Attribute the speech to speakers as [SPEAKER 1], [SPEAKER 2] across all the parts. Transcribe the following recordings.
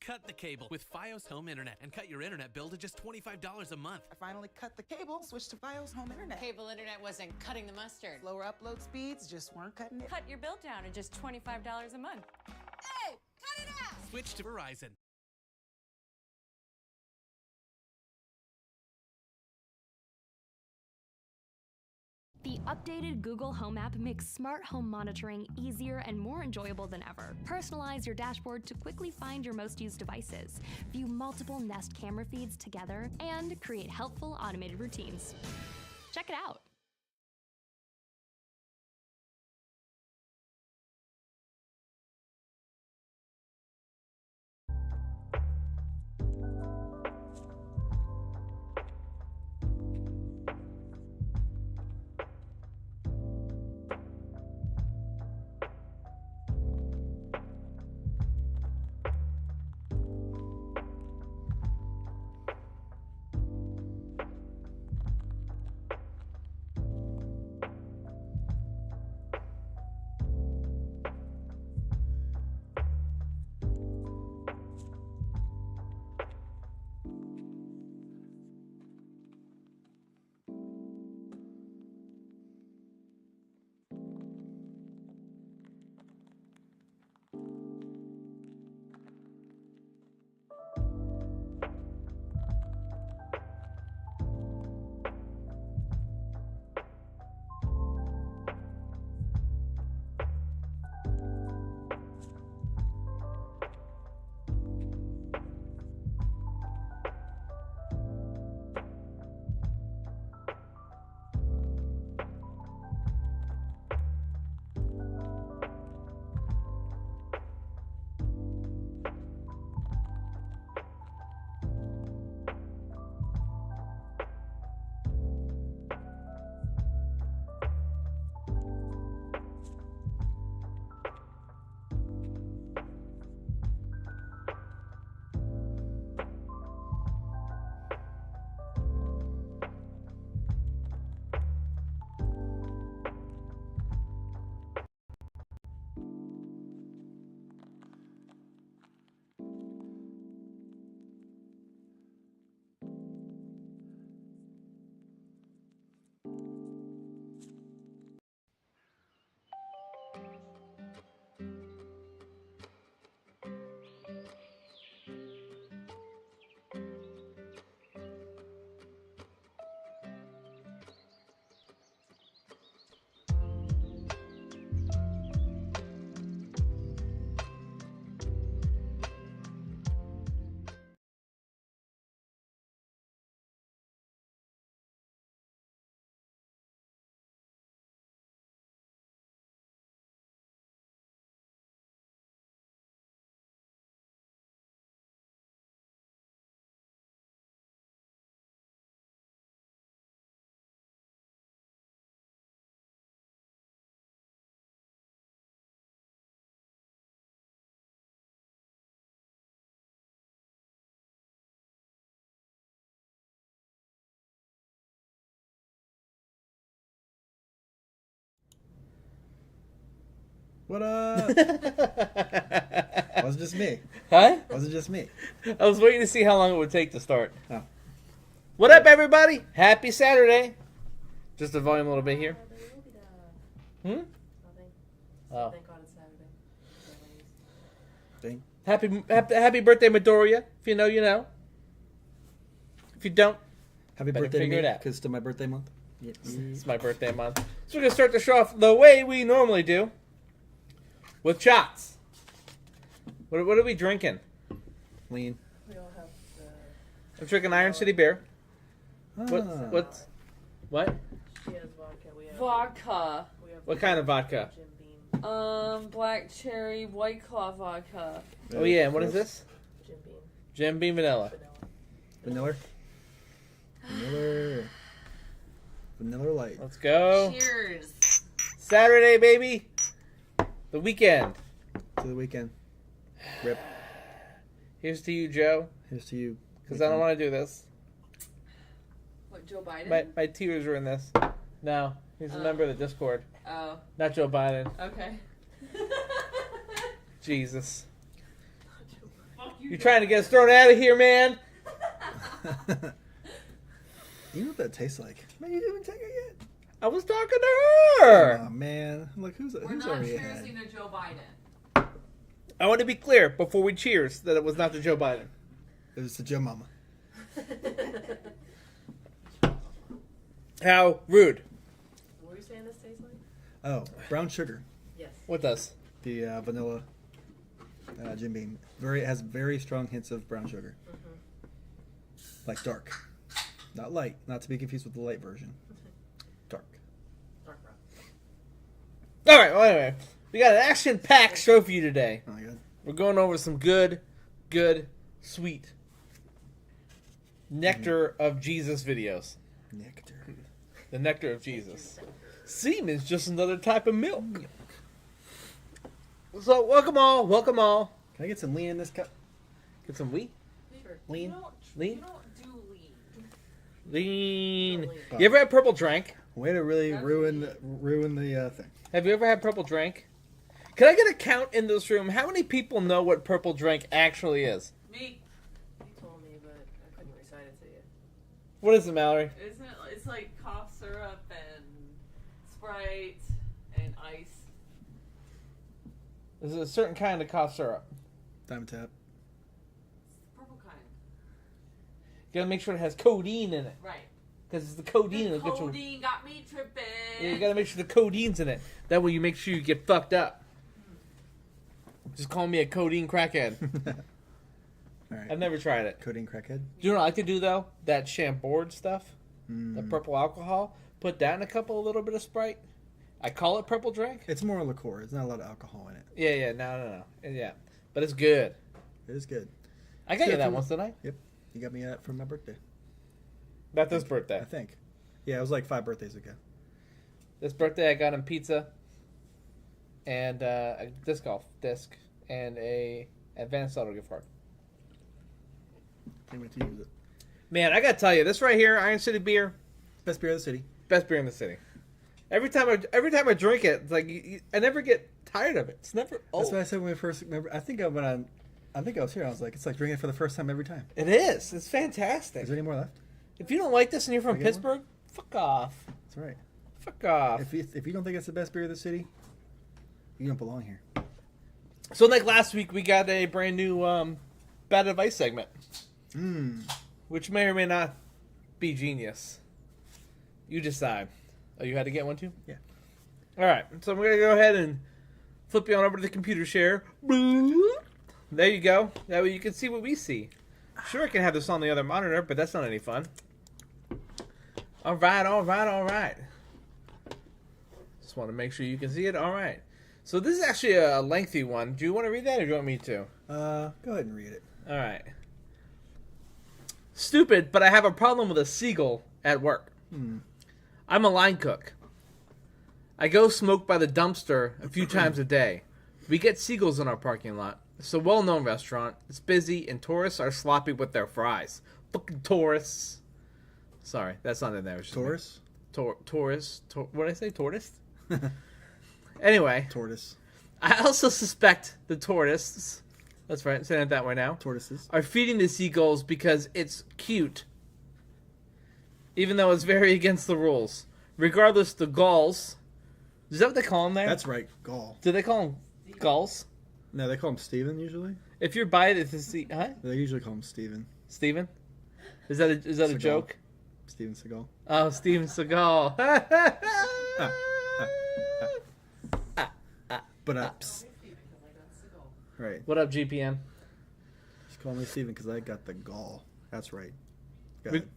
[SPEAKER 1] Cut the cable with Fios Home Internet and cut your internet bill to just $25 a month.
[SPEAKER 2] I finally cut the cable, switched to Fios Home Internet.
[SPEAKER 3] Cable internet wasn't cutting the mustard.
[SPEAKER 2] Slower upload speeds just weren't cutting it.
[SPEAKER 4] Cut your bill down to just $25 a month.
[SPEAKER 3] Hey, cut it out!
[SPEAKER 1] Switch to Verizon.
[SPEAKER 5] The updated Google Home app makes smart home monitoring easier and more enjoyable than ever. Personalize your dashboard to quickly find your most used devices, view multiple Nest camera feeds together, and create helpful automated routines. Check it out.
[SPEAKER 6] What up? Was it just me?
[SPEAKER 7] Huh?
[SPEAKER 6] Was it just me?
[SPEAKER 7] I was waiting to see how long it would take to start.
[SPEAKER 6] Oh.
[SPEAKER 7] What up, everybody? Happy Saturday. Just the volume a little bit here. Hmm? Oh.
[SPEAKER 3] Thank God it's Saturday.
[SPEAKER 6] Dang.
[SPEAKER 7] Happy birthday, Midoriya. If you know, you know. If you don't,
[SPEAKER 6] Happy
[SPEAKER 7] better
[SPEAKER 6] birthday to
[SPEAKER 7] figure
[SPEAKER 6] me,
[SPEAKER 7] it out.
[SPEAKER 6] because it's my birthday month. Yeah.
[SPEAKER 7] It's my birthday month. So we're going to start the show off the way we normally do. With shots. What are we drinking?
[SPEAKER 6] Lean.
[SPEAKER 3] We all have
[SPEAKER 7] I'm drinking Iron City Beer.
[SPEAKER 6] Ah.
[SPEAKER 7] What?
[SPEAKER 3] She has vodka. We have
[SPEAKER 4] Vodka.
[SPEAKER 7] What kind of vodka?
[SPEAKER 3] Jim Beam.
[SPEAKER 4] Black cherry, White Claw vodka.
[SPEAKER 7] Oh yeah, and what is this?
[SPEAKER 3] Jim Beam.
[SPEAKER 7] Jim Beam Vanilla.
[SPEAKER 3] Vanilla.
[SPEAKER 6] Vanilla. Vanilla light.
[SPEAKER 7] Let's go.
[SPEAKER 3] Cheers.
[SPEAKER 7] Saturday, baby. The weekend.
[SPEAKER 6] To the weekend. Rip.
[SPEAKER 7] Here's to you, Joe.
[SPEAKER 6] Here's to you.
[SPEAKER 7] Because I don't want to do this.
[SPEAKER 4] What, Joe Biden?
[SPEAKER 7] My tears are in this. No, he's a member of the Discord.
[SPEAKER 4] Oh,
[SPEAKER 7] Not Joe Biden.
[SPEAKER 4] okay.
[SPEAKER 7] Jesus.
[SPEAKER 4] Fuck you,
[SPEAKER 7] You trying to get us thrown out of here, man?
[SPEAKER 6] You know what that tastes like? Man, you didn't take it yet.
[SPEAKER 7] I was talking to her.
[SPEAKER 6] Oh man, look who's
[SPEAKER 4] We're
[SPEAKER 6] who's
[SPEAKER 4] not
[SPEAKER 6] already
[SPEAKER 4] cheersing
[SPEAKER 6] ahead.
[SPEAKER 4] to Joe Biden.
[SPEAKER 7] I want to be clear before we cheers that it was not to Joe Biden.
[SPEAKER 6] It was the Joe Mama.
[SPEAKER 7] How rude.
[SPEAKER 3] What were you saying this tastes like?
[SPEAKER 6] Oh, brown sugar.
[SPEAKER 3] Yes.
[SPEAKER 7] What does?
[SPEAKER 6] The vanilla Jim Beam. Has very strong hints of brown sugar. Like dark. Not light. Not to be confused with the light version. Dark.
[SPEAKER 3] Dark brown.
[SPEAKER 7] All right. Well, anyway, we got an action-packed show for you today.
[SPEAKER 6] Oh my god.
[SPEAKER 7] We're going over some good, sweet nectar of Jesus videos.
[SPEAKER 6] Nectar.
[SPEAKER 7] The nectar of Jesus. Semen's just another type of milk. So, welcome all.
[SPEAKER 6] Can I get some lean in this cup?
[SPEAKER 7] Get some wheat.
[SPEAKER 6] Lean?
[SPEAKER 7] Lean?
[SPEAKER 4] You don't do lean.
[SPEAKER 7] Lean.
[SPEAKER 6] Oh.
[SPEAKER 7] You ever had purple drink?
[SPEAKER 6] Way to really ruin the thing.
[SPEAKER 7] Have you ever had purple drink? Can I get a count in this room? How many people know what purple drink actually is?
[SPEAKER 4] Me.
[SPEAKER 3] You told me, but I couldn't recite it to you.
[SPEAKER 7] What is it, Mallory?
[SPEAKER 4] Isn't it? It's like cough syrup and Sprite and ice.
[SPEAKER 7] There's a certain kind of cough syrup.
[SPEAKER 6] Diamond Tap.
[SPEAKER 4] Purple kind.
[SPEAKER 7] You gotta make sure it has codeine in it.
[SPEAKER 4] Right.
[SPEAKER 7] Because it's the codeine
[SPEAKER 4] The
[SPEAKER 7] that gets you.
[SPEAKER 4] codeine got me tripping.
[SPEAKER 7] Yeah, you gotta make sure the codeine's in it. That way you make sure you get fucked up. Just call me a codeine crackhead.
[SPEAKER 6] All right.
[SPEAKER 7] I've never tried it.
[SPEAKER 6] Codeine crackhead.
[SPEAKER 7] Do you know what I like to do though? That Chambord stuff, the purple alcohol. Put that in a little bit of Sprite. I call it purple drink.
[SPEAKER 6] It's more liqueur. There's not a lot of alcohol in it.
[SPEAKER 7] Yeah, no. Yeah, but it's good.
[SPEAKER 6] It is good.
[SPEAKER 7] I got you
[SPEAKER 6] Good
[SPEAKER 7] that
[SPEAKER 6] for-
[SPEAKER 7] once, didn't I?
[SPEAKER 6] Yep. You got me that for my birthday.
[SPEAKER 7] Not this birthday.
[SPEAKER 6] I think. Yeah, it was like 5 birthdays ago.
[SPEAKER 7] This birthday I got him pizza and a disc golf disc and a advanced auto gift card.
[SPEAKER 6] Can't wait to use it.
[SPEAKER 7] Man, I gotta tell you, this right here, Iron City beer,
[SPEAKER 6] Best beer of the city.
[SPEAKER 7] best beer in the city. Every time I drink it, it's like I never get tired of it. It's never old.
[SPEAKER 6] That's what I said when we first remember. I think I was here. I was like, it's like drinking it for the first time every time.
[SPEAKER 7] It is. It's fantastic.
[SPEAKER 6] Is there any more left?
[SPEAKER 7] If you don't like this and you're from
[SPEAKER 6] Can I get
[SPEAKER 7] Pittsburgh, fuck off.
[SPEAKER 6] That's right.
[SPEAKER 7] Fuck off.
[SPEAKER 6] If you don't think it's the best beer of the city, you don't belong here.
[SPEAKER 7] So like last week, we got a brand new Bad Advice segment, which may or may not be genius. You decide. Oh, you had to get one too?
[SPEAKER 6] Yeah.
[SPEAKER 7] All right. So I'm going to go ahead and flip you on over to the computer share. There you go. That way you can see what we see. Sure, I can have this on the other monitor, but that's not any fun. All right. Just want to make sure you can see it. All right. So this is actually a lengthy one. Do you want to read that or do you want me to?
[SPEAKER 6] Go ahead and read it.
[SPEAKER 7] All right. Stupid, but I have a problem with a seagull at work. I'm a line cook. I go smoke by the dumpster a few times a day. We get seagulls in our parking lot. It's a well-known restaurant. It's busy, and tourists are sloppy with their fries. Fucking tourists. Sorry, that's not in there.
[SPEAKER 6] Taurus?
[SPEAKER 7] Tourists. What did I say? Tourist? Anyway,
[SPEAKER 6] Tortoise.
[SPEAKER 7] I also suspect the tourists, that's right, saying it that way now,
[SPEAKER 6] Tortoises.
[SPEAKER 7] are feeding the seagulls because it's cute, even though it's very against the rules. Regardless, the gulls, is that what they call them there?
[SPEAKER 6] That's right. Gall.
[SPEAKER 7] Do they call them gulls?
[SPEAKER 6] No, they call him Steven usually.
[SPEAKER 7] If you're by it, it's a huh?
[SPEAKER 6] They usually call him Steven.
[SPEAKER 7] Steven? Is that a
[SPEAKER 6] Seagal.
[SPEAKER 7] joke?
[SPEAKER 6] Steven Seagal.
[SPEAKER 7] Oh, Steven Seagal.
[SPEAKER 6] But right.
[SPEAKER 7] What up, GPM?
[SPEAKER 6] Just call me Steven because I got the gall. That's right. Got
[SPEAKER 7] Re-
[SPEAKER 6] it.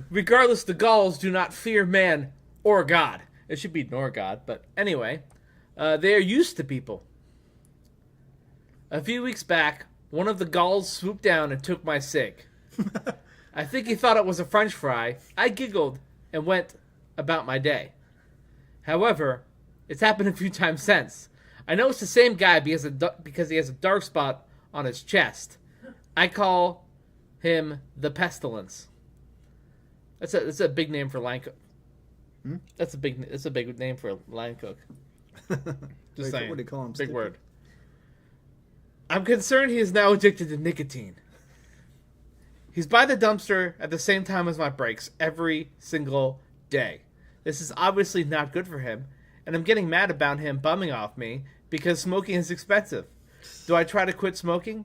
[SPEAKER 7] Regardless, the gulls do not fear man or God. It should be nor God, but anyway, they are used to people. A few weeks back, one of the gulls swooped down and took my cig. I think he thought it was a French fry. I giggled and went about my day. However, it's happened a few times since. I know it's the same guy because he has a dark spot on his chest. I call him the Pestilence. That's a big name for line cook. That's a big name for a line cook. Just saying.
[SPEAKER 6] What do you call him?
[SPEAKER 7] Big
[SPEAKER 6] Sticky?
[SPEAKER 7] word. I'm concerned he is now addicted to nicotine. He's by the dumpster at the same time as my breaks every single day. This is obviously not good for him, and I'm getting mad about him bumming off me because smoking is expensive. Do I try to quit smoking?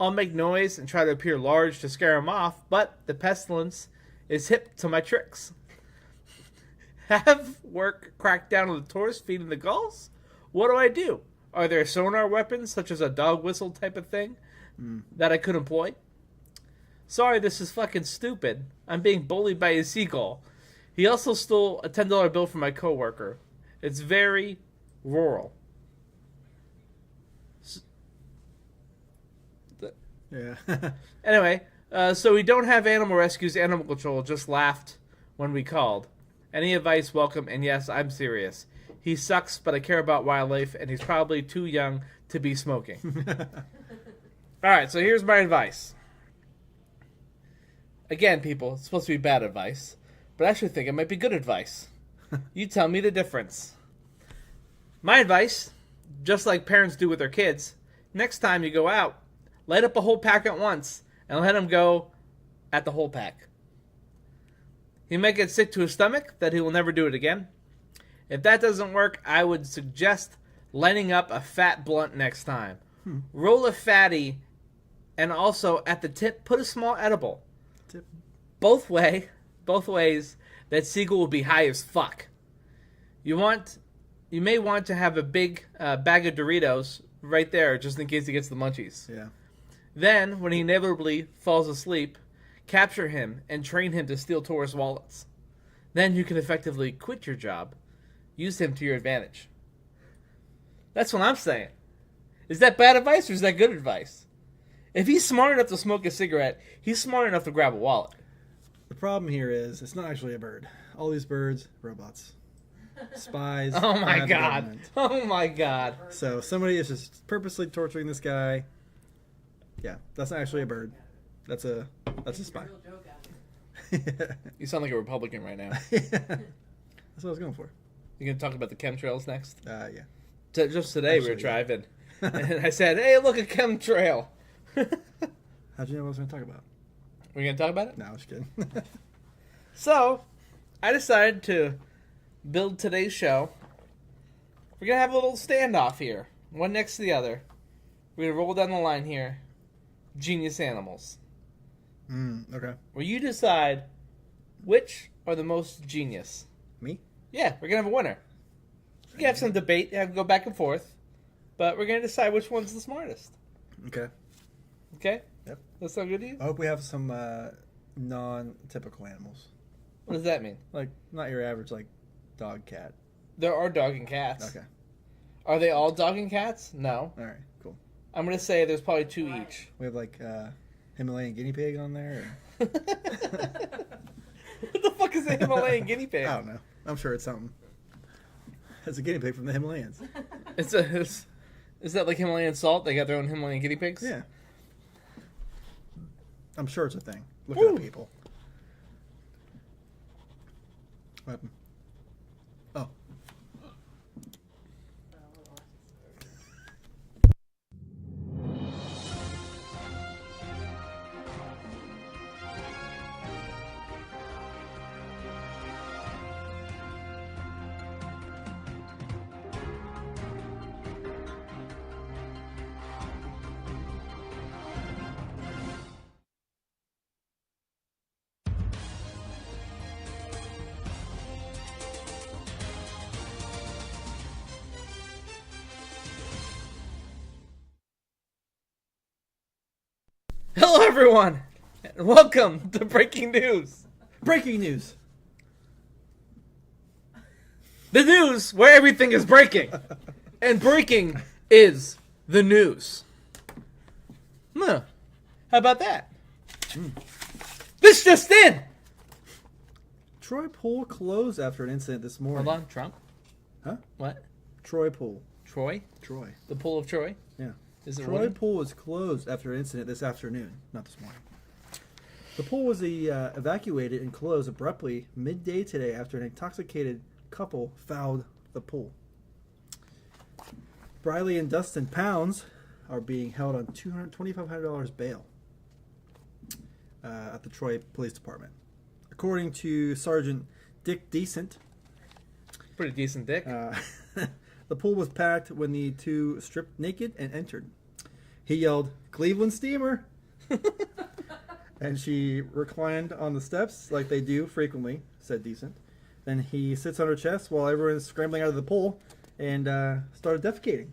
[SPEAKER 7] I'll make noise and try to appear large to scare him off, but the pestilence is hip to my tricks. Have work crack down on the tourists feeding the gulls? What do I do? Are there sonar weapons, such as a dog whistle type of thing, that I could employ? Sorry, this is fucking stupid. I'm being bullied by a seagull. He also stole a $10 bill from my coworker. It's very rural.
[SPEAKER 6] Yeah.
[SPEAKER 7] Anyway, so we don't have animal rescues, animal control, just laughed when we called. Any advice welcome, and yes, I'm serious. He sucks, but I care about wildlife, and he's probably too young to be smoking. Alright, so here's my advice. Again, people, it's supposed to be bad advice, but I actually think it might be good advice. You tell me the difference. My advice, just like parents do with their kids, next time you go out, light up a whole pack at once and let him go at the whole pack. He might get sick to his stomach that he will never do it again. If that doesn't work, I would suggest lighting up a fat blunt next time. Roll a fatty, and also at the tip, put a small edible. Both ways, that seagull will be high as fuck. You may want to have a big bag of Doritos right there, just in case he gets the munchies.
[SPEAKER 6] Yeah.
[SPEAKER 7] Then, when he inevitably falls asleep, capture him and train him to steal tourist wallets. Then you can effectively quit your job. Use him to your advantage. That's what I'm saying. Is that bad advice or is that good advice? If he's smart enough to smoke a cigarette, he's smart enough to grab a wallet.
[SPEAKER 6] The problem here is it's not actually a bird. All these birds, robots. Spies.
[SPEAKER 7] Oh my
[SPEAKER 6] and the
[SPEAKER 7] god.
[SPEAKER 6] government.
[SPEAKER 7] Oh my god.
[SPEAKER 6] So somebody is just purposely torturing this guy. Yeah, that's not actually a bird. That's a spy.
[SPEAKER 3] Real joke out here.
[SPEAKER 7] You sound like a Republican right now.
[SPEAKER 6] That's what I was going for.
[SPEAKER 7] You gonna talk about the chemtrails next?
[SPEAKER 6] Yeah.
[SPEAKER 7] Just today we were
[SPEAKER 6] Actually,
[SPEAKER 7] driving, and I said, "Hey, look, a chemtrail."
[SPEAKER 6] How'd you know what I was going to talk about?
[SPEAKER 7] We're gonna talk about it.
[SPEAKER 6] No, I was just kidding.
[SPEAKER 7] So, I decided to build today's show. We're gonna have a little standoff here, one next to the other. We're gonna roll down the line here. Genius animals.
[SPEAKER 6] Okay.
[SPEAKER 7] Where you decide which are the most genius.
[SPEAKER 6] Me?
[SPEAKER 7] Yeah, we're gonna have a winner. We can have some debate, go back and forth, but we're gonna decide which one's the smartest.
[SPEAKER 6] Okay.
[SPEAKER 7] Okay?
[SPEAKER 6] Yep.
[SPEAKER 7] That sound good to you?
[SPEAKER 6] I hope we have some non-typical animals.
[SPEAKER 7] What does that mean?
[SPEAKER 6] Like, not your average, like, dog, cat.
[SPEAKER 7] There are dog and cats.
[SPEAKER 6] Okay.
[SPEAKER 7] Are they all dog and cats? No.
[SPEAKER 6] All right, cool.
[SPEAKER 7] I'm gonna say there's probably two each.
[SPEAKER 6] We have, like, Himalayan guinea pig on there. Or...
[SPEAKER 7] What the fuck is a Himalayan guinea pig?
[SPEAKER 6] I don't know. I'm sure it's something. It's a guinea pig from the Himalayas.
[SPEAKER 7] Is that like Himalayan salt? They got their own Himalayan guinea pigs?
[SPEAKER 6] Yeah. I'm sure it's a thing. Look
[SPEAKER 7] Woo.
[SPEAKER 6] it up, people. What happened? Oh.
[SPEAKER 7] Hello, everyone, and welcome to Breaking News.
[SPEAKER 6] Breaking news.
[SPEAKER 7] The news where everything is breaking. And breaking is the news. Huh. How about that? This just in.
[SPEAKER 6] Troy Pool closed after an incident this morning.
[SPEAKER 7] Hold on, Trump?
[SPEAKER 6] Huh?
[SPEAKER 7] What?
[SPEAKER 6] Troy Pool.
[SPEAKER 7] Troy?
[SPEAKER 6] Troy.
[SPEAKER 7] The pool of Troy?
[SPEAKER 6] Yeah.
[SPEAKER 7] Is it
[SPEAKER 6] Troy
[SPEAKER 7] running?
[SPEAKER 6] Pool was closed after an incident this afternoon, not this morning. The pool was evacuated and closed abruptly midday today after an intoxicated couple fouled the pool. Briley and Dustin Pounds are being held on $2,500 bail at the Troy Police Department. According to Sergeant Dick Decent,
[SPEAKER 7] Pretty decent dick.
[SPEAKER 6] the pool was packed when the two stripped naked and entered. He yelled, "Cleveland Steamer!" And she reclined on the steps like they do frequently, said Decent. Then he sits on her chest while everyone's scrambling out of the pool and started defecating.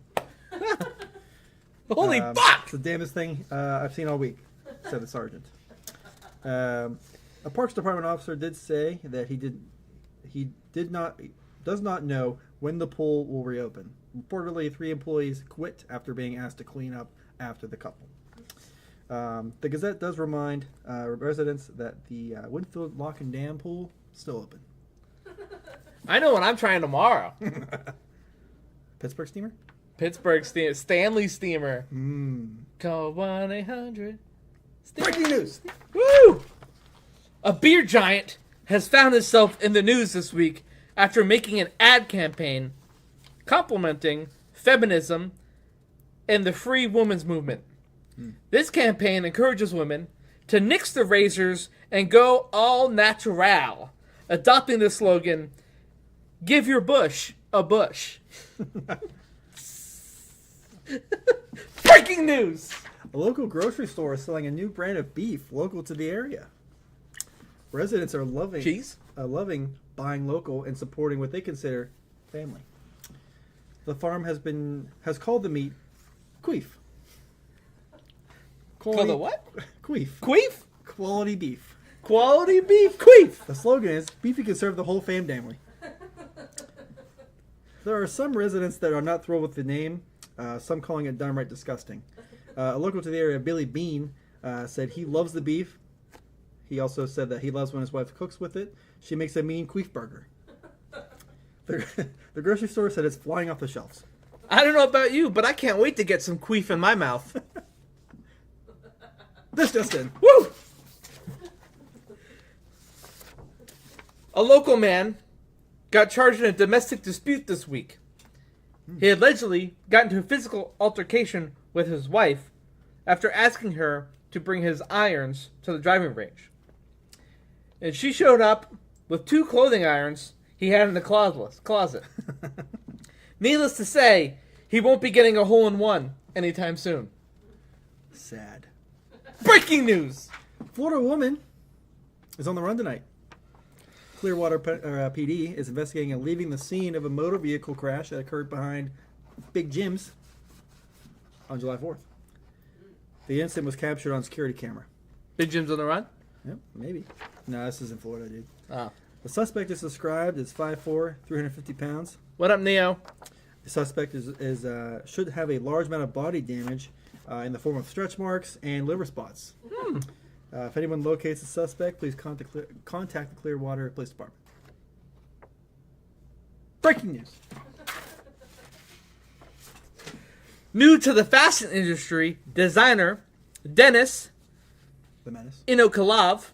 [SPEAKER 7] Holy fuck!
[SPEAKER 6] It's the damnest thing I've seen all week, said the sergeant. A Parks Department officer did say that he does not know when the pool will reopen. Reportedly, 3 employees quit after being asked to clean up after the couple. The Gazette does remind residents that the Winfield Lock and Dam pool is still open.
[SPEAKER 7] I know what I'm trying tomorrow.
[SPEAKER 6] Pittsburgh Steamer?
[SPEAKER 7] Pittsburgh Stanley Steamer.
[SPEAKER 6] Mm.
[SPEAKER 7] Call 1-800.
[SPEAKER 6] Breaking news!
[SPEAKER 7] Woo! A beer giant has found himself in the news this week after making an ad campaign complimenting feminism and the free women's movement. This campaign encourages women to nix the razors and go all natural, adopting the slogan, "Give your bush a bush." Breaking news!
[SPEAKER 6] A local grocery store is selling a new brand of beef local to the area. Residents are loving buying local and supporting what they consider family. The farm has called the meat queef.
[SPEAKER 7] Called the what?
[SPEAKER 6] Queef.
[SPEAKER 7] Queef?
[SPEAKER 6] Quality beef.
[SPEAKER 7] Quality beef queef.
[SPEAKER 6] The slogan is, "Beef you can serve the whole family." There are some residents that are not thrilled with the name, some calling it downright disgusting. A local to the area, Billy Bean, said he loves the beef. He also said that he loves when his wife cooks with it. She makes a mean queef burger. The grocery store said it's flying off the shelves.
[SPEAKER 7] I don't know about you, but I can't wait to get some queef in my mouth.
[SPEAKER 6] This just in.
[SPEAKER 7] Woo! A local man got charged in a domestic dispute this week. He allegedly got into a physical altercation with his wife after asking her to bring his irons to the driving range. And she showed up with 2 clothing irons he had in the closet. Needless to say, he won't be getting a hole-in-one anytime soon.
[SPEAKER 6] Sad.
[SPEAKER 7] Breaking news!
[SPEAKER 6] Florida woman is on the run tonight. Clearwater PD is investigating and leaving the scene of a motor vehicle crash that occurred behind Big Jim's on July 4th. The incident was captured on security camera.
[SPEAKER 7] Big Jim's on the run?
[SPEAKER 6] Yep, maybe. No, this is in Florida, dude.
[SPEAKER 7] Oh.
[SPEAKER 6] The suspect is described as 5'4", 350 pounds.
[SPEAKER 7] What up, Neo?
[SPEAKER 6] The suspect should have a large amount of body damage in the form of stretch marks and liver spots. If anyone locates the suspect, please contact the Clearwater Police Department. Breaking news.
[SPEAKER 7] New to the fashion industry, designer Dennis
[SPEAKER 6] The Menace.
[SPEAKER 7] Inokulov,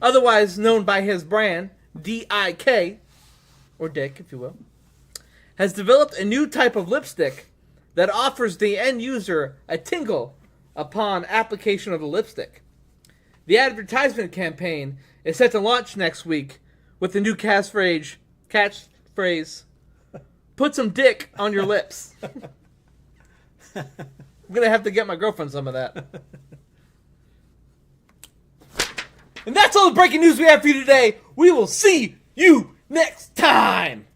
[SPEAKER 7] otherwise known by his brand DIK, or Dick, if you will, has developed a new type of lipstick that offers the end user a tingle upon application of the lipstick. The advertisement campaign is set to launch next week with the new catchphrase, "Put some dick on your lips." I'm going to have to get my girlfriend some of that. And that's all the breaking news we have for you today. We will see you next time.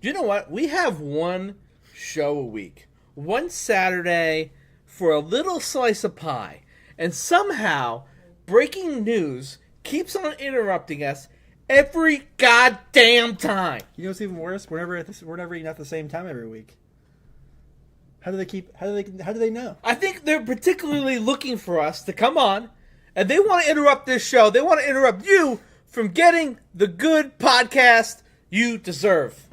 [SPEAKER 7] You know what? We have one show a week. One Saturday for a little slice of pie. And somehow, breaking news keeps on interrupting us Every goddamn time.
[SPEAKER 6] You know what's even worse? We're never eating at the same time every week. How do they know?
[SPEAKER 7] I think they're particularly looking for us to come on, and they want to interrupt this show. They want to interrupt you from getting the good podcast you deserve.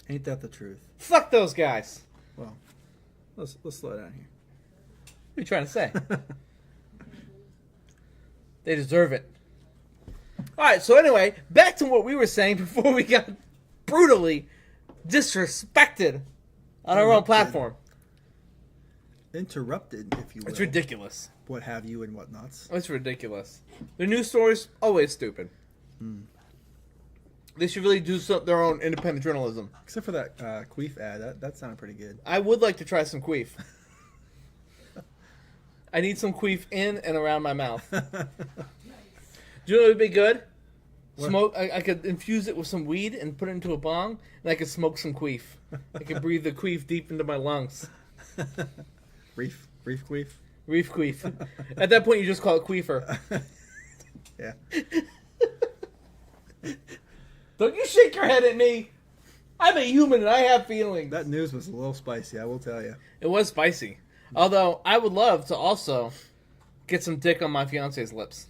[SPEAKER 6] Ain't that the truth?
[SPEAKER 7] Fuck those guys.
[SPEAKER 6] Well, let's slow down here.
[SPEAKER 7] What are you trying to say? They deserve it. All right, so anyway, back to what we were saying before we got brutally disrespected on our own platform.
[SPEAKER 6] Interrupted, if you will.
[SPEAKER 7] It's ridiculous.
[SPEAKER 6] What have you and whatnots.
[SPEAKER 7] It's ridiculous. The news stories, always stupid. They should really do their own independent journalism.
[SPEAKER 6] Except for that queef ad. That sounded pretty good.
[SPEAKER 7] I would like to try some queef. I need some queef in and around my mouth. Do you know what would be good? Smoke. I could infuse it with some weed and put it into a bong, and I could smoke some queef. I could breathe the queef deep into my lungs.
[SPEAKER 6] Reef queef.
[SPEAKER 7] Reef queef. At that point, you just call it queefer.
[SPEAKER 6] Yeah.
[SPEAKER 7] Don't you shake your head at me. I'm a human and I have feelings.
[SPEAKER 6] That news was a little spicy, I will tell you.
[SPEAKER 7] It was spicy. Although, I would love to also get some dick on my fiance's lips.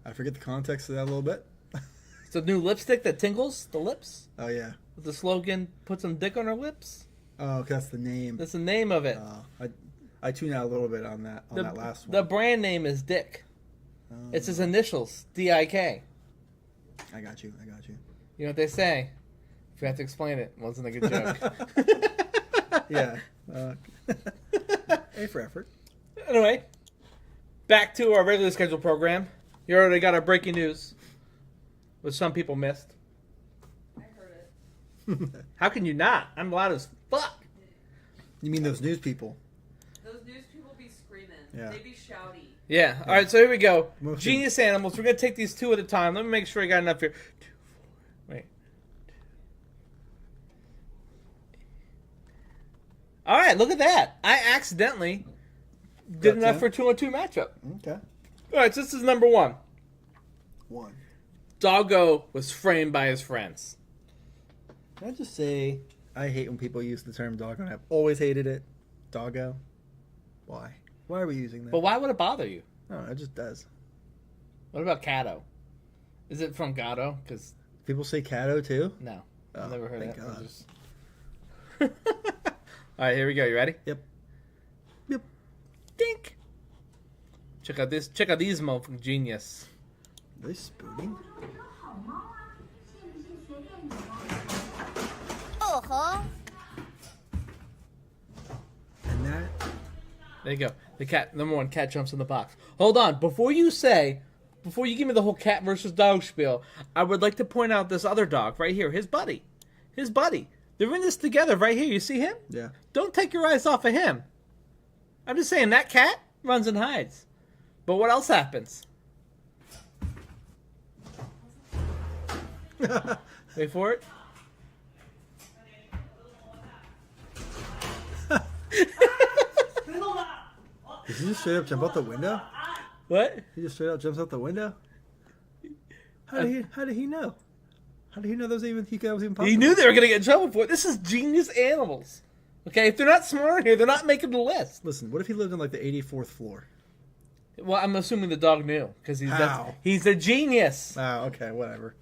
[SPEAKER 6] I forget the context of that a little bit.
[SPEAKER 7] It's a new lipstick that tingles the lips.
[SPEAKER 6] Oh, yeah.
[SPEAKER 7] With the slogan, put some dick on her lips.
[SPEAKER 6] Oh, that's the name.
[SPEAKER 7] That's the name of it.
[SPEAKER 6] I tuned out a little bit on that last one.
[SPEAKER 7] The brand name is Dick. It's his initials, D-I-K.
[SPEAKER 6] I got you.
[SPEAKER 7] You know what they say? If you have to explain it, it wasn't a good joke.
[SPEAKER 6] Yeah. A for effort.
[SPEAKER 7] Anyway, back to our regularly scheduled program. You already got our breaking news, which some people missed.
[SPEAKER 4] I heard it.
[SPEAKER 7] How can you not? I'm loud as fuck.
[SPEAKER 6] You mean those news people?
[SPEAKER 4] Those news people be screaming.
[SPEAKER 6] Yeah.
[SPEAKER 4] They be shouty.
[SPEAKER 7] Yeah. All right, so here we go.
[SPEAKER 6] Mostly-
[SPEAKER 7] Genius animals. We're going to take these two at a time. Let me make sure I got enough here. 2, 4, wait. All right, look at that. I accidentally did
[SPEAKER 6] Got
[SPEAKER 7] enough
[SPEAKER 6] 10?
[SPEAKER 7] for a 2-on-2 matchup.
[SPEAKER 6] Okay.
[SPEAKER 7] All right, so this is number 1.
[SPEAKER 6] 1.
[SPEAKER 7] Doggo was framed by his friends.
[SPEAKER 6] Can I just say, I hate when people use the term doggo, and I've always hated it. Doggo. Why? Why are we using that?
[SPEAKER 7] But why would it bother you?
[SPEAKER 6] No, it just does.
[SPEAKER 7] What about Cato? Is it from Gato? Because
[SPEAKER 6] People say catto too?
[SPEAKER 7] no,
[SPEAKER 6] Oh,
[SPEAKER 7] I've never heard
[SPEAKER 6] thank
[SPEAKER 7] that.
[SPEAKER 6] God.
[SPEAKER 7] Just... All right, here we go. You ready?
[SPEAKER 6] Yep.
[SPEAKER 7] Dink. Check out this. Check out these motherfucking genius.
[SPEAKER 6] Are they spooning? And that...
[SPEAKER 7] There you go. The cat. Number 1. Cat jumps in the box. Hold on. Before you give me the whole cat versus dog spiel, I would like to point out this other dog right here. His buddy. They're in this together right here. You see him?
[SPEAKER 6] Yeah.
[SPEAKER 7] Don't take your eyes off of him. I'm just saying, that cat runs and hides. But what else happens? Wait for it.
[SPEAKER 6] Did he just straight up jump out the window?
[SPEAKER 7] What?
[SPEAKER 6] He just straight up jumps out the window? How did he know? How did he know that was even possible?
[SPEAKER 7] He knew they were going to get in trouble for it. This is genius animals. Okay, if they're not smart here, they're not making the list.
[SPEAKER 6] Listen, what if he lived on like the 84th floor?
[SPEAKER 7] Well, I'm assuming the dog knew because
[SPEAKER 6] How?
[SPEAKER 7] he's a genius.
[SPEAKER 6] Oh, okay, whatever.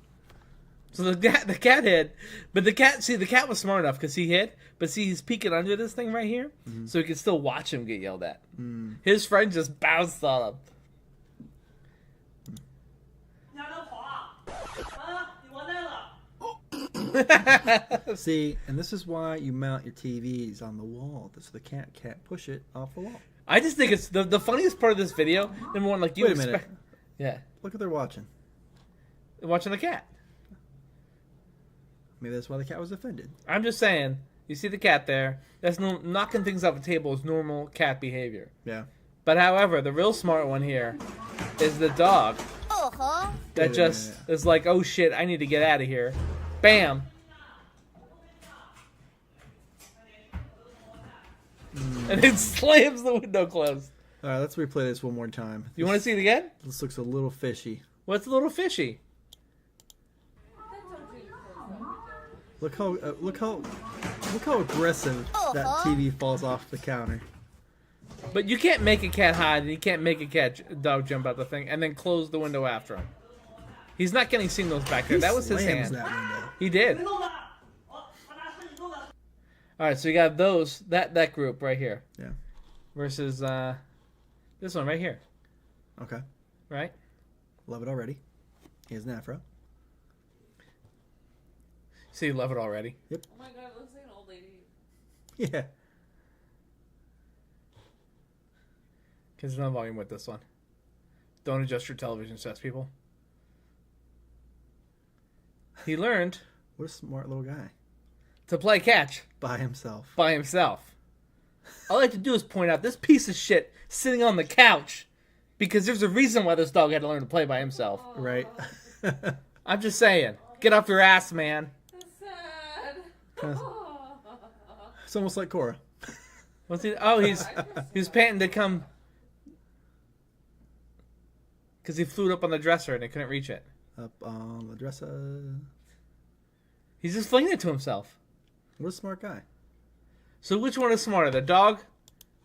[SPEAKER 7] So the cat hid, but the cat was smart enough because he hid. But see, he's peeking under this thing right here, so he can still watch him get yelled at. His friend just bounced on him.
[SPEAKER 6] See, and this is why you mount your TVs on the wall, so the cat can't push it off the wall.
[SPEAKER 7] I just think it's the funniest part of this video. Number 1, like you
[SPEAKER 6] Wait a
[SPEAKER 7] expect.
[SPEAKER 6] minute.
[SPEAKER 7] Yeah,
[SPEAKER 6] Look what they're watching.
[SPEAKER 7] watching the cat.
[SPEAKER 6] Maybe that's why the cat was offended.
[SPEAKER 7] I'm just saying. You see the cat there. That's knocking things off the table is normal cat behavior.
[SPEAKER 6] Yeah.
[SPEAKER 7] But however, the real smart one here is the dog that
[SPEAKER 6] Wait a
[SPEAKER 7] just
[SPEAKER 6] minute.
[SPEAKER 7] is like, oh shit, I need to get out of here. Bam. And it slams the window closed.
[SPEAKER 6] All right, let's replay this one more time.
[SPEAKER 7] You want to see it again?
[SPEAKER 6] This looks a little fishy.
[SPEAKER 7] What's a little fishy?
[SPEAKER 6] Look how aggressive that TV falls off the counter.
[SPEAKER 7] But you can't make a cat hide, and you can't make a dog jump out the thing, and then close the window after him. He's not getting signals back there. That was his
[SPEAKER 6] Slams
[SPEAKER 7] hand.
[SPEAKER 6] that window.
[SPEAKER 7] He did. All right, so you got that group right here.
[SPEAKER 6] Yeah.
[SPEAKER 7] Versus this one right here.
[SPEAKER 6] Okay.
[SPEAKER 7] Right?
[SPEAKER 6] Love it already. He has an afro.
[SPEAKER 7] So you love it already?
[SPEAKER 4] Oh my god, it looks like an old lady.
[SPEAKER 6] Yeah.
[SPEAKER 7] Because there's no volume with this one. Don't adjust your television sets, people. He learned
[SPEAKER 6] What a smart little guy.
[SPEAKER 7] to play catch
[SPEAKER 6] By himself.
[SPEAKER 7] by himself. All I like to do is point out this piece of shit sitting on the couch because there's a reason why this dog had to learn to play by himself.
[SPEAKER 6] Right?
[SPEAKER 7] I'm just saying. Get off your ass, man.
[SPEAKER 4] That's sad.
[SPEAKER 6] It's almost like Cora.
[SPEAKER 7] What's he? Oh, he's panting to come because he flew up on the dresser and he couldn't reach it.
[SPEAKER 6] Up on the dresser.
[SPEAKER 7] He's just flinging it to himself.
[SPEAKER 6] What a smart guy.
[SPEAKER 7] So which one is smarter, the dog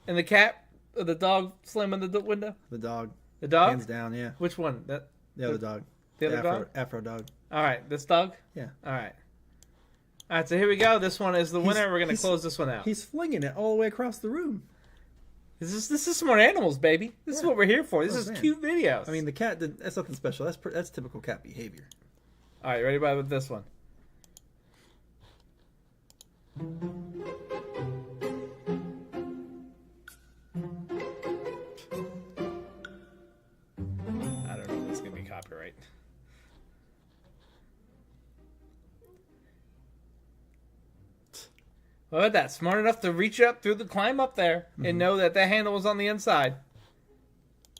[SPEAKER 7] and the cat, or the dog slamming the window?
[SPEAKER 6] The dog.
[SPEAKER 7] The dog.
[SPEAKER 6] Hands down, yeah.
[SPEAKER 7] Which one?
[SPEAKER 6] The other dog.
[SPEAKER 7] The other dog.
[SPEAKER 6] Afro dog.
[SPEAKER 7] All right, this dog.
[SPEAKER 6] Yeah.
[SPEAKER 7] All right. All right. So here we go. This one is the winner. We're gonna
[SPEAKER 6] he's-
[SPEAKER 7] close this one out.
[SPEAKER 6] He's flinging it all the way across the room.
[SPEAKER 7] This is smart animals, baby. This is what we're here for. This
[SPEAKER 6] Oh,
[SPEAKER 7] is
[SPEAKER 6] man.
[SPEAKER 7] cute videos.
[SPEAKER 6] I mean, the cat did. That's nothing special. That's typical cat behavior.
[SPEAKER 7] all right. Ready with this one? I don't know if this is gonna be copyright. What about that? Smart enough to reach up through the climb up there and know that that handle was on the inside,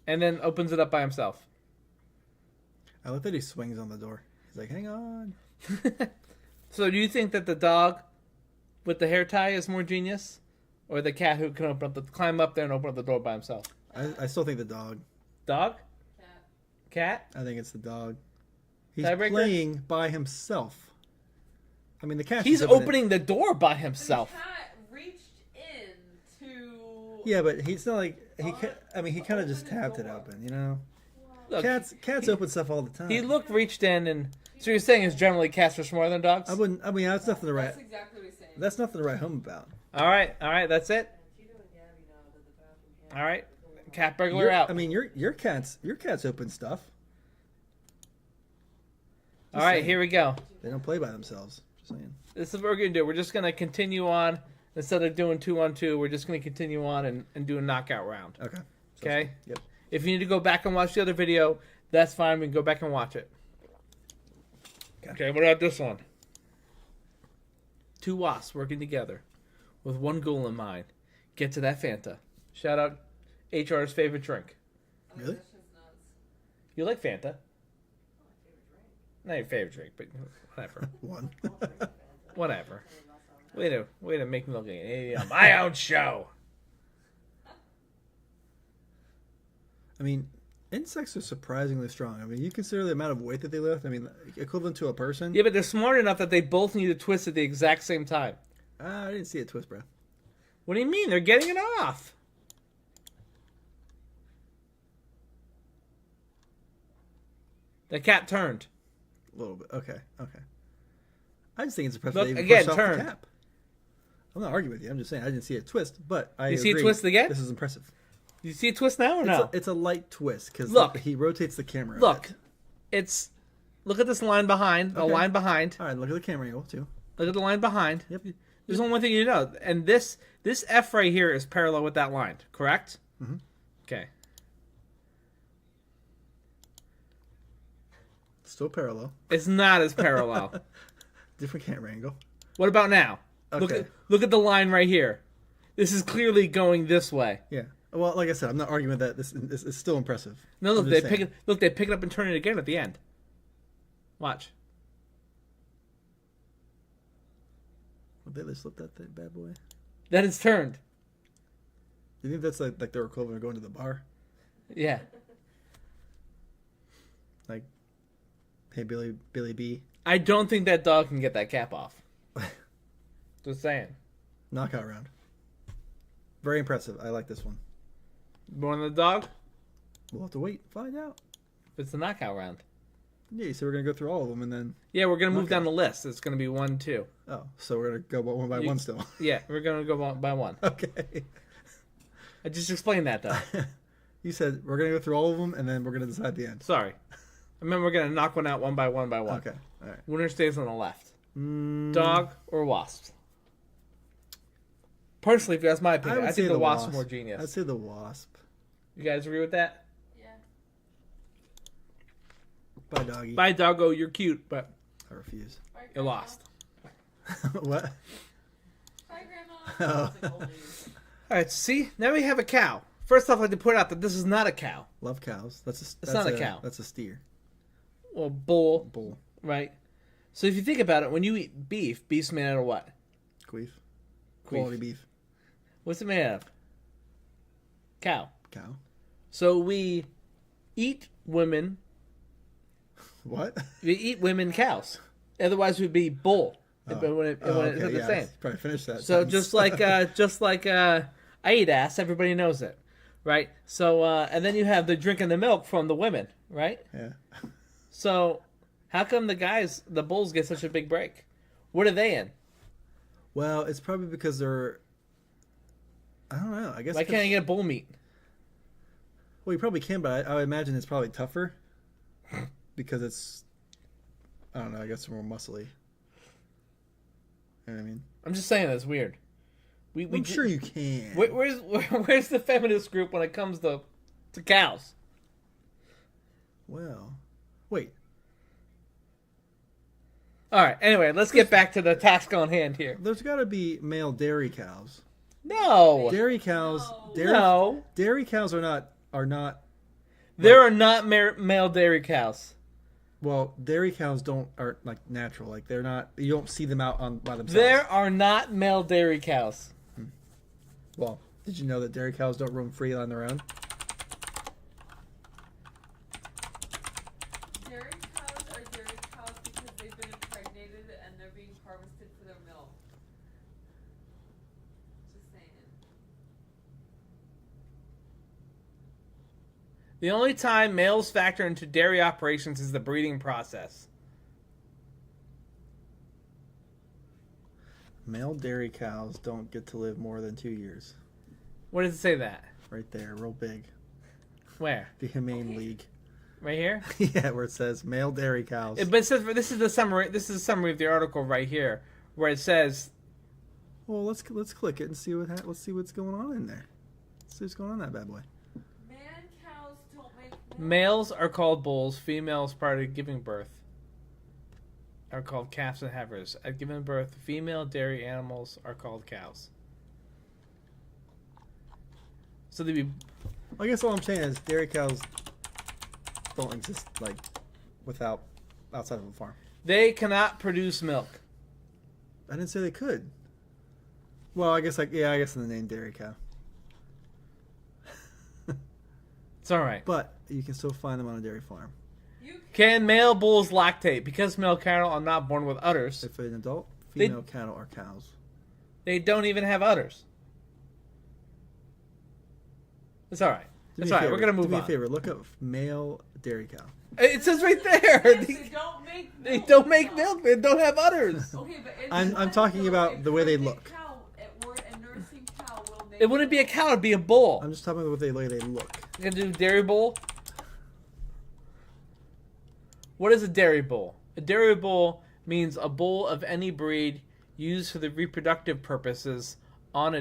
[SPEAKER 7] and then opens it up by himself.
[SPEAKER 6] I like that he swings on the door. He's like, hang on.
[SPEAKER 7] So, do you think that the dog with the hair tie is more genius, or the cat who can climb up there and open up the door by himself?
[SPEAKER 6] I still think the dog.
[SPEAKER 7] Dog?
[SPEAKER 4] Cat.
[SPEAKER 7] Cat?
[SPEAKER 6] I think it's the dog. He's
[SPEAKER 7] Tiebreaker?
[SPEAKER 6] playing by himself. I mean, the cat.
[SPEAKER 7] He's opening the door by
[SPEAKER 4] The
[SPEAKER 7] himself.
[SPEAKER 4] cat reached in to.
[SPEAKER 6] Yeah, but he's not like he. I mean, he kind of just tapped it open. You know,
[SPEAKER 7] Look,
[SPEAKER 6] cats open stuff all the time.
[SPEAKER 7] he reached in, and so you're saying is generally cats are smarter than dogs?
[SPEAKER 6] I wouldn't. I mean, that's nothing to write.
[SPEAKER 4] That's exactly what he's saying.
[SPEAKER 6] That's nothing to write home about.
[SPEAKER 7] All right, that's it. All right, cat burglar out.
[SPEAKER 6] I mean, your cats open stuff.
[SPEAKER 7] All right,
[SPEAKER 6] saying.
[SPEAKER 7] here we go.
[SPEAKER 6] They don't play by themselves. Just saying.
[SPEAKER 7] This is what we're gonna do. We're just gonna continue on instead of doing 2-on-2. We're just gonna continue on and do a knockout round.
[SPEAKER 6] Okay.
[SPEAKER 7] Okay.
[SPEAKER 6] Yep.
[SPEAKER 7] If you need to go back and watch the other video, that's fine. We can go back and watch it. Okay. What about this one? Two wasps working together with one goal in mind: get to that Fanta. Shout out HR's favorite drink.
[SPEAKER 6] Really?
[SPEAKER 4] That's just nuts.
[SPEAKER 7] You like Fanta? Not your favorite drink, but whatever.
[SPEAKER 6] One.
[SPEAKER 7] Whatever. Way to make me look like an idiot on my own show.
[SPEAKER 6] I mean, insects are surprisingly strong. I mean, you consider the amount of weight that they lift. I mean, equivalent to a person.
[SPEAKER 7] Yeah, but they're smart enough that they both need to twist at the exact same time.
[SPEAKER 6] I didn't see it twist, bro.
[SPEAKER 7] What do you mean? They're getting it off. The cat turned.
[SPEAKER 6] A little bit. Okay. I just think it's impressive.
[SPEAKER 7] Look,
[SPEAKER 6] they even
[SPEAKER 7] again,
[SPEAKER 6] pushed off
[SPEAKER 7] turn.
[SPEAKER 6] the cap. I'm not arguing with you. I'm just saying I didn't see it twist, but I
[SPEAKER 7] You see it
[SPEAKER 6] agree.
[SPEAKER 7] twist again?
[SPEAKER 6] This is impressive.
[SPEAKER 7] You see a twist now or no?
[SPEAKER 6] It's a light twist because
[SPEAKER 7] Look.
[SPEAKER 6] he rotates the camera. a
[SPEAKER 7] Look,
[SPEAKER 6] bit.
[SPEAKER 7] look at this line behind. The
[SPEAKER 6] Okay.
[SPEAKER 7] line behind.
[SPEAKER 6] All right, look at the camera angle too.
[SPEAKER 7] Look at the line behind.
[SPEAKER 6] Yep.
[SPEAKER 7] There's only one thing you know, and this F right here is parallel with that line, correct?
[SPEAKER 6] Mm-hmm.
[SPEAKER 7] Okay.
[SPEAKER 6] Still parallel.
[SPEAKER 7] It's not as parallel.
[SPEAKER 6] Different camera angle.
[SPEAKER 7] What about now?
[SPEAKER 6] Okay.
[SPEAKER 7] Look at the line right here. This is clearly going this way.
[SPEAKER 6] Yeah. Well, like I said, I'm not arguing that this is still impressive.
[SPEAKER 7] No, look,
[SPEAKER 6] I'm
[SPEAKER 7] they
[SPEAKER 6] just
[SPEAKER 7] pick
[SPEAKER 6] saying.
[SPEAKER 7] it. Look, they pick it up and turn it again at the end. Watch.
[SPEAKER 6] Well, they slipped that bad boy.
[SPEAKER 7] Then it's turned.
[SPEAKER 6] Do you think that's like their equivalent of going to the bar?
[SPEAKER 7] Yeah.
[SPEAKER 6] Like, hey, Billy B.
[SPEAKER 7] I don't think that dog can get that cap off. Just saying.
[SPEAKER 6] Knockout round. Very impressive. I like this one.
[SPEAKER 7] Born the dog?
[SPEAKER 6] We'll have to wait and find out.
[SPEAKER 7] It's the knockout round.
[SPEAKER 6] Yeah, so we're going to go through all of them and then...
[SPEAKER 7] Yeah, we're going to move down the list. It's going to be 1, 2.
[SPEAKER 6] Oh, so we're going to go one by one still.
[SPEAKER 7] Yeah, we're going to go one by one.
[SPEAKER 6] Okay.
[SPEAKER 7] I just explained that, though.
[SPEAKER 6] You said we're going to go through all of them and then we're going to decide the end.
[SPEAKER 7] Sorry. I meant we're going to knock one out one by one by one.
[SPEAKER 6] Okay, all right.
[SPEAKER 7] Winner stays on the left. Dog or wasp? Personally, if you ask my opinion, I think the wasp is more genius.
[SPEAKER 6] I'd say the wasp.
[SPEAKER 7] You guys agree with that?
[SPEAKER 4] Yeah.
[SPEAKER 6] Bye, doggy.
[SPEAKER 7] Bye, doggo. You're cute, but
[SPEAKER 6] I refuse.
[SPEAKER 4] Bye,
[SPEAKER 7] you're
[SPEAKER 4] Grandma.
[SPEAKER 7] lost.
[SPEAKER 6] What?
[SPEAKER 4] Bye, Grandma.
[SPEAKER 6] Oh.
[SPEAKER 4] It's like old news.
[SPEAKER 7] All right, see? Now we have a cow. First off, I'd like to point out that this is not a cow.
[SPEAKER 6] Love cows. That's
[SPEAKER 7] not a cow.
[SPEAKER 6] That's a steer.
[SPEAKER 7] Well, bull,
[SPEAKER 6] Bull.
[SPEAKER 7] right? So if you think about it, when you eat beef, beef's made out of what?
[SPEAKER 6] Queef. Quality beef.
[SPEAKER 7] What's it made out of? Cow.
[SPEAKER 6] Cow.
[SPEAKER 7] So we eat women.
[SPEAKER 6] What?
[SPEAKER 7] We eat women cows. Otherwise, we'd be bull.
[SPEAKER 6] Okay,
[SPEAKER 7] the same.
[SPEAKER 6] probably finish that.
[SPEAKER 7] So
[SPEAKER 6] sentence.
[SPEAKER 7] just like I eat ass, everybody knows it, right? So and then you have the drinking the milk from the women, right?
[SPEAKER 6] Yeah.
[SPEAKER 7] So how come the bulls get such a big break? What are they in?
[SPEAKER 6] Well, it's probably because they're... I don't know. I guess...
[SPEAKER 7] Why can't I get bull meat?
[SPEAKER 6] Well, you probably can, but I would imagine it's probably tougher. Because it's... I don't know. I guess they're more muscly. You know what I mean?
[SPEAKER 7] I'm just saying that's weird.
[SPEAKER 6] I'm sure you can.
[SPEAKER 7] Where's the feminist group when it comes to cows?
[SPEAKER 6] Well... Wait.
[SPEAKER 7] All right. Anyway, let's get back to the task on hand here.
[SPEAKER 6] There's got to be male dairy cows.
[SPEAKER 7] No.
[SPEAKER 6] Dairy cows...
[SPEAKER 7] No.
[SPEAKER 6] Dairy cows are not...
[SPEAKER 7] There are not male dairy cows.
[SPEAKER 6] Well, dairy cows aren't like natural. Like they're not. You don't see them out by themselves.
[SPEAKER 7] There are not male dairy cows.
[SPEAKER 6] Well, did you know that dairy cows don't roam free on their own?
[SPEAKER 4] Dairy cows are dairy cows because they've been impregnated and they're being harvested for their milk. Just saying.
[SPEAKER 7] The only time males factor into dairy operations is the breeding process.
[SPEAKER 6] Male dairy cows don't get to live more than 2 years.
[SPEAKER 7] Where does it say that?
[SPEAKER 6] Right there, real big.
[SPEAKER 7] Where?
[SPEAKER 6] The Humane League.
[SPEAKER 7] Right here?
[SPEAKER 6] Yeah, where it says male dairy cows.
[SPEAKER 7] But it says, this is the summary. This is a summary of the article right here, where it says.
[SPEAKER 6] Well, let's click it and see let's see what's going on in there. Let's see what's going on in that bad boy.
[SPEAKER 4] Man cows don't make milk.
[SPEAKER 7] Males are called bulls. Females prior to giving birth are called calves and heifers. At giving birth, female dairy animals are called cows. So they be.
[SPEAKER 6] I guess all I'm saying is dairy cows don't exist like outside of a farm.
[SPEAKER 7] They cannot produce milk.
[SPEAKER 6] I didn't say they could. Well, I guess in the name dairy cow.
[SPEAKER 7] It's all right.
[SPEAKER 6] But you can still find them on a dairy farm.
[SPEAKER 7] Can male bulls lactate? Because male cattle are not born with udders,
[SPEAKER 6] If an adult female cattle are cows.
[SPEAKER 7] they don't even have udders. It's all right.
[SPEAKER 6] Do
[SPEAKER 7] It's
[SPEAKER 6] me a
[SPEAKER 7] all right.
[SPEAKER 6] favor,
[SPEAKER 7] We're gonna move
[SPEAKER 6] Do me
[SPEAKER 7] on.
[SPEAKER 6] a favor. Look up male dairy cow.
[SPEAKER 7] It says right there.
[SPEAKER 4] Yes, they don't make milk.
[SPEAKER 7] They don't make milk. They don't have udders.
[SPEAKER 4] Okay, but it
[SPEAKER 6] I'm
[SPEAKER 4] depends,
[SPEAKER 6] talking
[SPEAKER 4] though.
[SPEAKER 6] about
[SPEAKER 4] A
[SPEAKER 6] the way they
[SPEAKER 4] pregnant
[SPEAKER 6] look.
[SPEAKER 4] Cow, a nursing cow will make
[SPEAKER 7] It wouldn't be a cow. It'd be a bull.
[SPEAKER 6] I'm just talking about the way they look.
[SPEAKER 7] You gonna do dairy bull? What is a dairy bull? A dairy bull means a bull of any breed used for the reproductive purposes on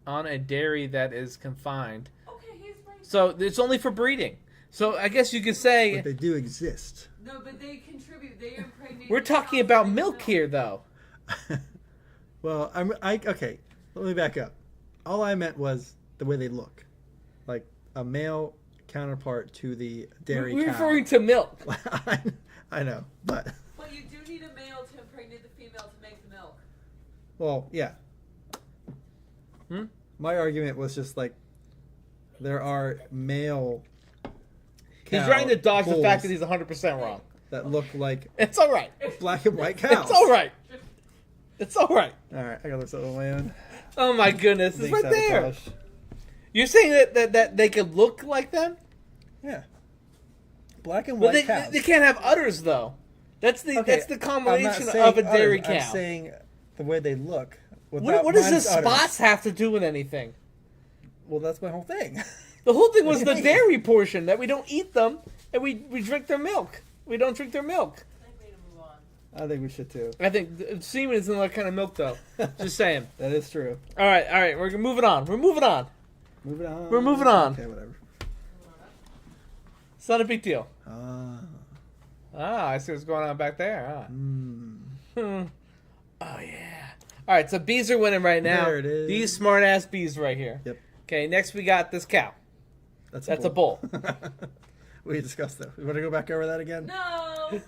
[SPEAKER 7] a dairy that is confined.
[SPEAKER 4] Okay, he's right.
[SPEAKER 7] So it's only for breeding. So I guess you could say
[SPEAKER 6] But they do exist.
[SPEAKER 4] No, but they contribute. They impregnate.
[SPEAKER 7] we're talking about milk here, though.
[SPEAKER 6] Well, okay. Let me back up. All I meant was the way they look, like a male counterpart to the dairy
[SPEAKER 7] We're
[SPEAKER 6] cow.
[SPEAKER 7] referring to milk.
[SPEAKER 6] I know, but
[SPEAKER 4] But you do need a male to impregnate the female to make the milk.
[SPEAKER 6] well, yeah.
[SPEAKER 7] Hmm?
[SPEAKER 6] My argument was just like there are male.
[SPEAKER 7] He's trying to dodge the fact that
[SPEAKER 6] bulls
[SPEAKER 7] he's 100% wrong.
[SPEAKER 6] that look like
[SPEAKER 7] It's all right.
[SPEAKER 6] black and white cows.
[SPEAKER 7] It's all right. It's all right.
[SPEAKER 6] All right, I got this on my own.
[SPEAKER 7] Oh my goodness, it's
[SPEAKER 6] Big
[SPEAKER 7] right there.
[SPEAKER 6] sabotage.
[SPEAKER 7] You're saying that they could look like them?
[SPEAKER 6] Yeah. Black and
[SPEAKER 7] But
[SPEAKER 6] white cows.
[SPEAKER 7] they can't have udders though. That's the
[SPEAKER 6] Okay,
[SPEAKER 7] combination
[SPEAKER 6] I'm not
[SPEAKER 7] of a
[SPEAKER 6] saying
[SPEAKER 7] dairy
[SPEAKER 6] udders,
[SPEAKER 7] cow.
[SPEAKER 6] I'm saying the way they look.
[SPEAKER 7] What does the
[SPEAKER 6] minus udders.
[SPEAKER 7] spots have to do with anything?
[SPEAKER 6] Well, that's my whole thing.
[SPEAKER 7] The whole thing was the dairy portion, that we don't eat them and we drink their milk. We don't drink their milk.
[SPEAKER 4] I think we need to move on.
[SPEAKER 6] I think we should too.
[SPEAKER 7] I think semen isn't that kind of milk though. Just saying.
[SPEAKER 6] That is true.
[SPEAKER 7] All right, we're moving on. We're moving on.
[SPEAKER 6] Moving on.
[SPEAKER 7] We're moving on.
[SPEAKER 6] Okay, whatever.
[SPEAKER 7] It's not a big deal.
[SPEAKER 6] Ah.
[SPEAKER 7] I see what's going on back there.
[SPEAKER 6] Mm.
[SPEAKER 7] Oh yeah. All right, so bees are winning right now.
[SPEAKER 6] There it is.
[SPEAKER 7] These smart ass bees right here.
[SPEAKER 6] Yep.
[SPEAKER 7] Okay, next we got this cow.
[SPEAKER 6] That's
[SPEAKER 7] a bull.
[SPEAKER 6] We discussed that. We want to go back over that again?
[SPEAKER 4] No.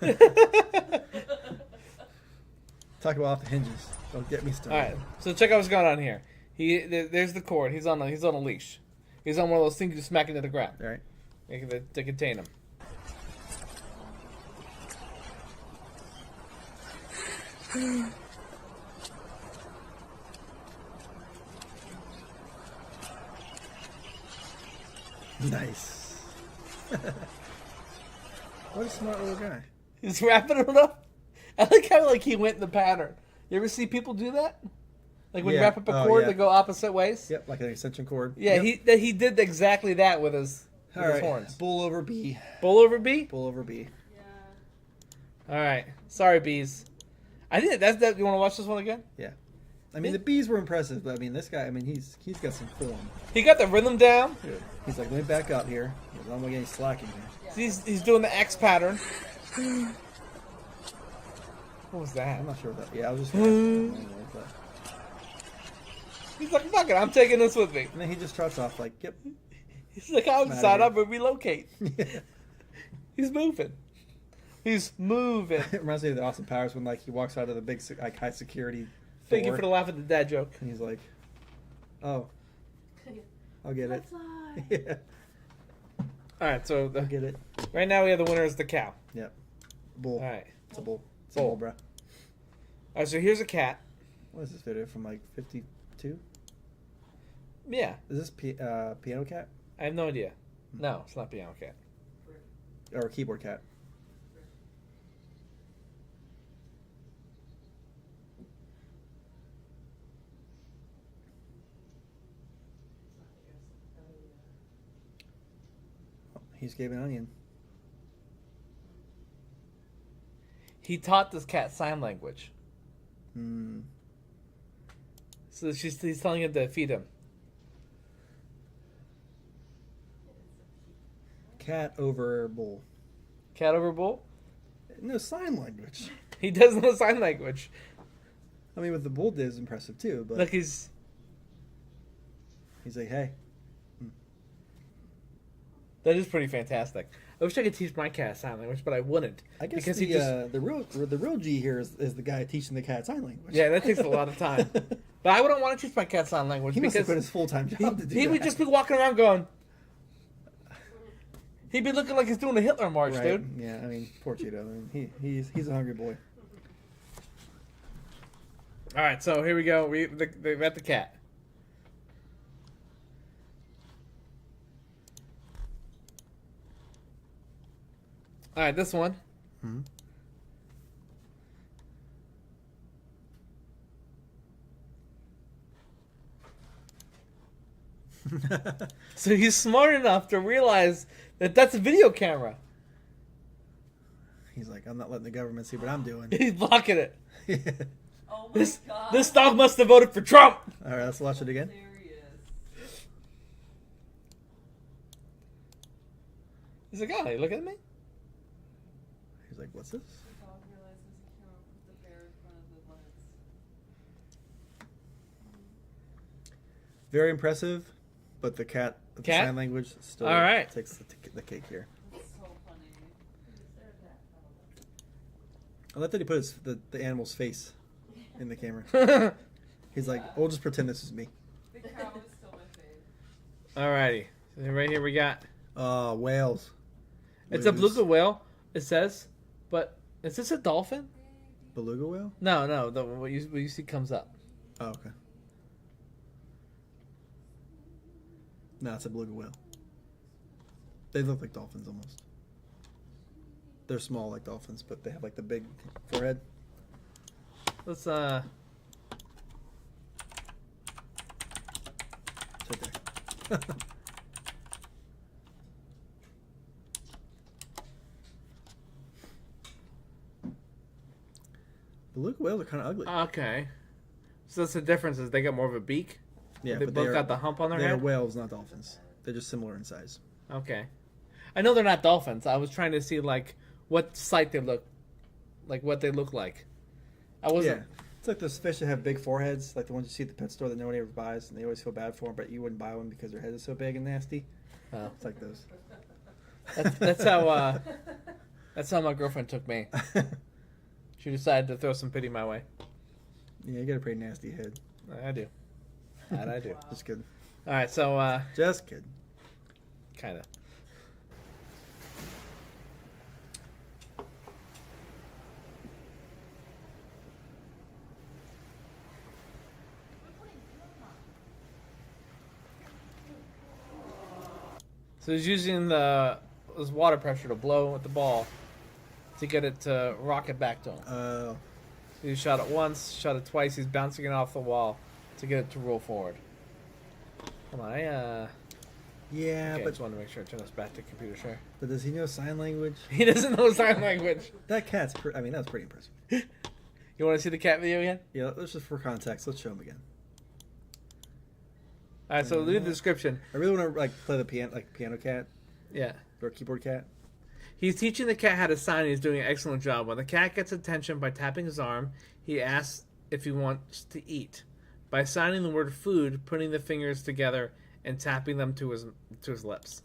[SPEAKER 6] Talk about off the hinges. Don't get me started.
[SPEAKER 7] All right, so check out what's going on here. There's the cord. He's on a leash. He's on one of those things you smack into the ground.
[SPEAKER 6] All right.
[SPEAKER 7] To contain him.
[SPEAKER 6] Nice. What a smart little guy.
[SPEAKER 7] He's wrapping it up. I like how he went in the pattern. You ever see people do that? Like when you
[SPEAKER 6] Yeah.
[SPEAKER 7] wrap up a
[SPEAKER 6] Oh,
[SPEAKER 7] cord,
[SPEAKER 6] yeah.
[SPEAKER 7] they go opposite ways.
[SPEAKER 6] Yep, like an extension cord.
[SPEAKER 7] Yeah,
[SPEAKER 6] Yep.
[SPEAKER 7] he did exactly that with his
[SPEAKER 6] All
[SPEAKER 7] his
[SPEAKER 6] right.
[SPEAKER 7] horns.
[SPEAKER 6] Bull over bee.
[SPEAKER 7] Bull over bee.
[SPEAKER 6] Bull over bee.
[SPEAKER 4] Yeah.
[SPEAKER 7] All right, sorry bees. I think that's that. You want to watch this one again?
[SPEAKER 6] Yeah. I mean, the bees were impressive, but I mean, this guy, I mean, he's got some form.
[SPEAKER 7] He got the rhythm down.
[SPEAKER 6] He's like, let me back up here. I'm not getting slacking here.
[SPEAKER 7] He's doing the X pattern. What was that?
[SPEAKER 6] I'm not sure what that. Yeah, I was just. Gonna, but,
[SPEAKER 7] He's like, fuck it, I'm taking this with me.
[SPEAKER 6] and then he just trots off like, yep.
[SPEAKER 7] He's like, I'll
[SPEAKER 6] outta
[SPEAKER 7] decide
[SPEAKER 6] here.
[SPEAKER 7] I'm gonna relocate. He's moving. He's moving.
[SPEAKER 6] It reminds me of the Austin Powers when like he walks out of the big like high security.
[SPEAKER 7] Thank you
[SPEAKER 6] door,
[SPEAKER 7] for the laugh at the dad joke.
[SPEAKER 6] And he's like, oh, I'll get it.
[SPEAKER 4] Fly.
[SPEAKER 6] Yeah,
[SPEAKER 7] All right, so
[SPEAKER 6] I'll get it.
[SPEAKER 7] right now we have the winner is the cow.
[SPEAKER 6] Yep. Bull.
[SPEAKER 7] All right.
[SPEAKER 6] It's a bull. It's
[SPEAKER 7] Bull.
[SPEAKER 6] a bull, bro.
[SPEAKER 7] All right, so here's a cat.
[SPEAKER 6] What is this video from like 52?
[SPEAKER 7] Yeah,
[SPEAKER 6] Is this piano cat
[SPEAKER 7] I have no idea. No, it's not piano cat.
[SPEAKER 6] or keyboard cat? Oh, he's gave an onion.
[SPEAKER 7] He taught this cat sign language.
[SPEAKER 6] Hmm.
[SPEAKER 7] So he's telling him to feed him.
[SPEAKER 6] Cat over bull.
[SPEAKER 7] Cat over bull?
[SPEAKER 6] No sign language.
[SPEAKER 7] He does know sign language.
[SPEAKER 6] I mean, with the bull did is impressive too, but
[SPEAKER 7] Look, he's
[SPEAKER 6] he's like, hey,
[SPEAKER 7] that is pretty fantastic. I wish I could teach my cat sign language, but I wouldn't.
[SPEAKER 6] I guess
[SPEAKER 7] because
[SPEAKER 6] the real G here is the guy teaching the cat sign language.
[SPEAKER 7] Yeah, that takes a lot of time. But I wouldn't want to teach my cat sign language
[SPEAKER 6] He must have
[SPEAKER 7] because
[SPEAKER 6] quit his full time job to do
[SPEAKER 7] he
[SPEAKER 6] that.
[SPEAKER 7] would just be walking around going. He'd be looking like he's doing a Hitler march,
[SPEAKER 6] right.
[SPEAKER 7] dude.
[SPEAKER 6] Yeah, I mean, poor Cheeto. I mean, he's a hungry boy.
[SPEAKER 7] All right, so here we go. We're at the cat. All right, this one.
[SPEAKER 6] Hmm.
[SPEAKER 7] So he's smart enough to realize that that's a video camera.
[SPEAKER 6] He's like, I'm not letting the government see what I'm doing.
[SPEAKER 7] He's blocking it.
[SPEAKER 4] Oh my
[SPEAKER 7] This
[SPEAKER 4] god.
[SPEAKER 7] this dog must have voted for Trump.
[SPEAKER 6] All right, let's watch it again.
[SPEAKER 4] Serious.
[SPEAKER 7] He's like, oh, you looking at me?
[SPEAKER 6] He's like, what's this?
[SPEAKER 4] The dog realizes he can't put the bear in front of the lens.
[SPEAKER 6] Very impressive, but the cat, with the
[SPEAKER 7] Cat?
[SPEAKER 6] sign language still
[SPEAKER 7] All right.
[SPEAKER 6] takes the cake here.
[SPEAKER 4] It's so funny.
[SPEAKER 6] I like that he put the animal's face in the camera. He's like, we'll just pretend this is me.
[SPEAKER 4] The cow is still my fave.
[SPEAKER 7] Alrighty. So right here we got.
[SPEAKER 6] Whales.
[SPEAKER 7] It's a beluga whale. It says, but is this a dolphin?
[SPEAKER 6] Beluga whale?
[SPEAKER 7] No. What you see comes up.
[SPEAKER 6] Oh, okay. No, it's a beluga whale. They look like dolphins almost. They're small like dolphins, but they have like the big forehead.
[SPEAKER 7] Let's
[SPEAKER 6] It's right there. Beluga whales are kind of ugly.
[SPEAKER 7] Okay. So that's the difference is they got more of a beak.
[SPEAKER 6] Yeah,
[SPEAKER 7] They
[SPEAKER 6] but
[SPEAKER 7] both got the hump on their
[SPEAKER 6] they're
[SPEAKER 7] head.
[SPEAKER 6] whales, not dolphins. They're just similar in size.
[SPEAKER 7] Okay. I know they're not dolphins. I was trying to see like what sight they look like, what they look like. I wasn't.
[SPEAKER 6] Yeah, it's like those fish that have big foreheads, like the ones you see at the pet store that nobody ever buys, and they always feel bad for them, but you wouldn't buy one because their head is so big and nasty.
[SPEAKER 7] Oh.
[SPEAKER 6] It's like those.
[SPEAKER 7] That's how. That's how my girlfriend took me. She decided to throw some pity my way.
[SPEAKER 6] Yeah, you got a pretty nasty head.
[SPEAKER 7] I do. That I do.
[SPEAKER 6] Just kidding.
[SPEAKER 7] All right, so
[SPEAKER 6] Just kidding.
[SPEAKER 7] kind of. So he's using his water pressure to blow at the ball to get it to rocket back to him.
[SPEAKER 6] Oh.
[SPEAKER 7] So he shot it once, shot it twice. He's bouncing it off the wall to get it to roll forward. Hold on,
[SPEAKER 6] Yeah,
[SPEAKER 7] okay, I
[SPEAKER 6] but
[SPEAKER 7] just want to make sure I turn this back to computer share.
[SPEAKER 6] does he know sign language?
[SPEAKER 7] He doesn't know sign language.
[SPEAKER 6] That cat's. I mean, that's pretty impressive.
[SPEAKER 7] You want to see the cat video again?
[SPEAKER 6] Yeah, let's just for context. Let's show him again.
[SPEAKER 7] All right, so leave the description.
[SPEAKER 6] I really want to like play the piano cat
[SPEAKER 7] Yeah.
[SPEAKER 6] or keyboard cat.
[SPEAKER 7] He's teaching the cat how to sign. And he's doing an excellent job. When the cat gets attention by tapping his arm, he asks if he wants to eat. By signing the word food, putting the fingers together and tapping them to his lips.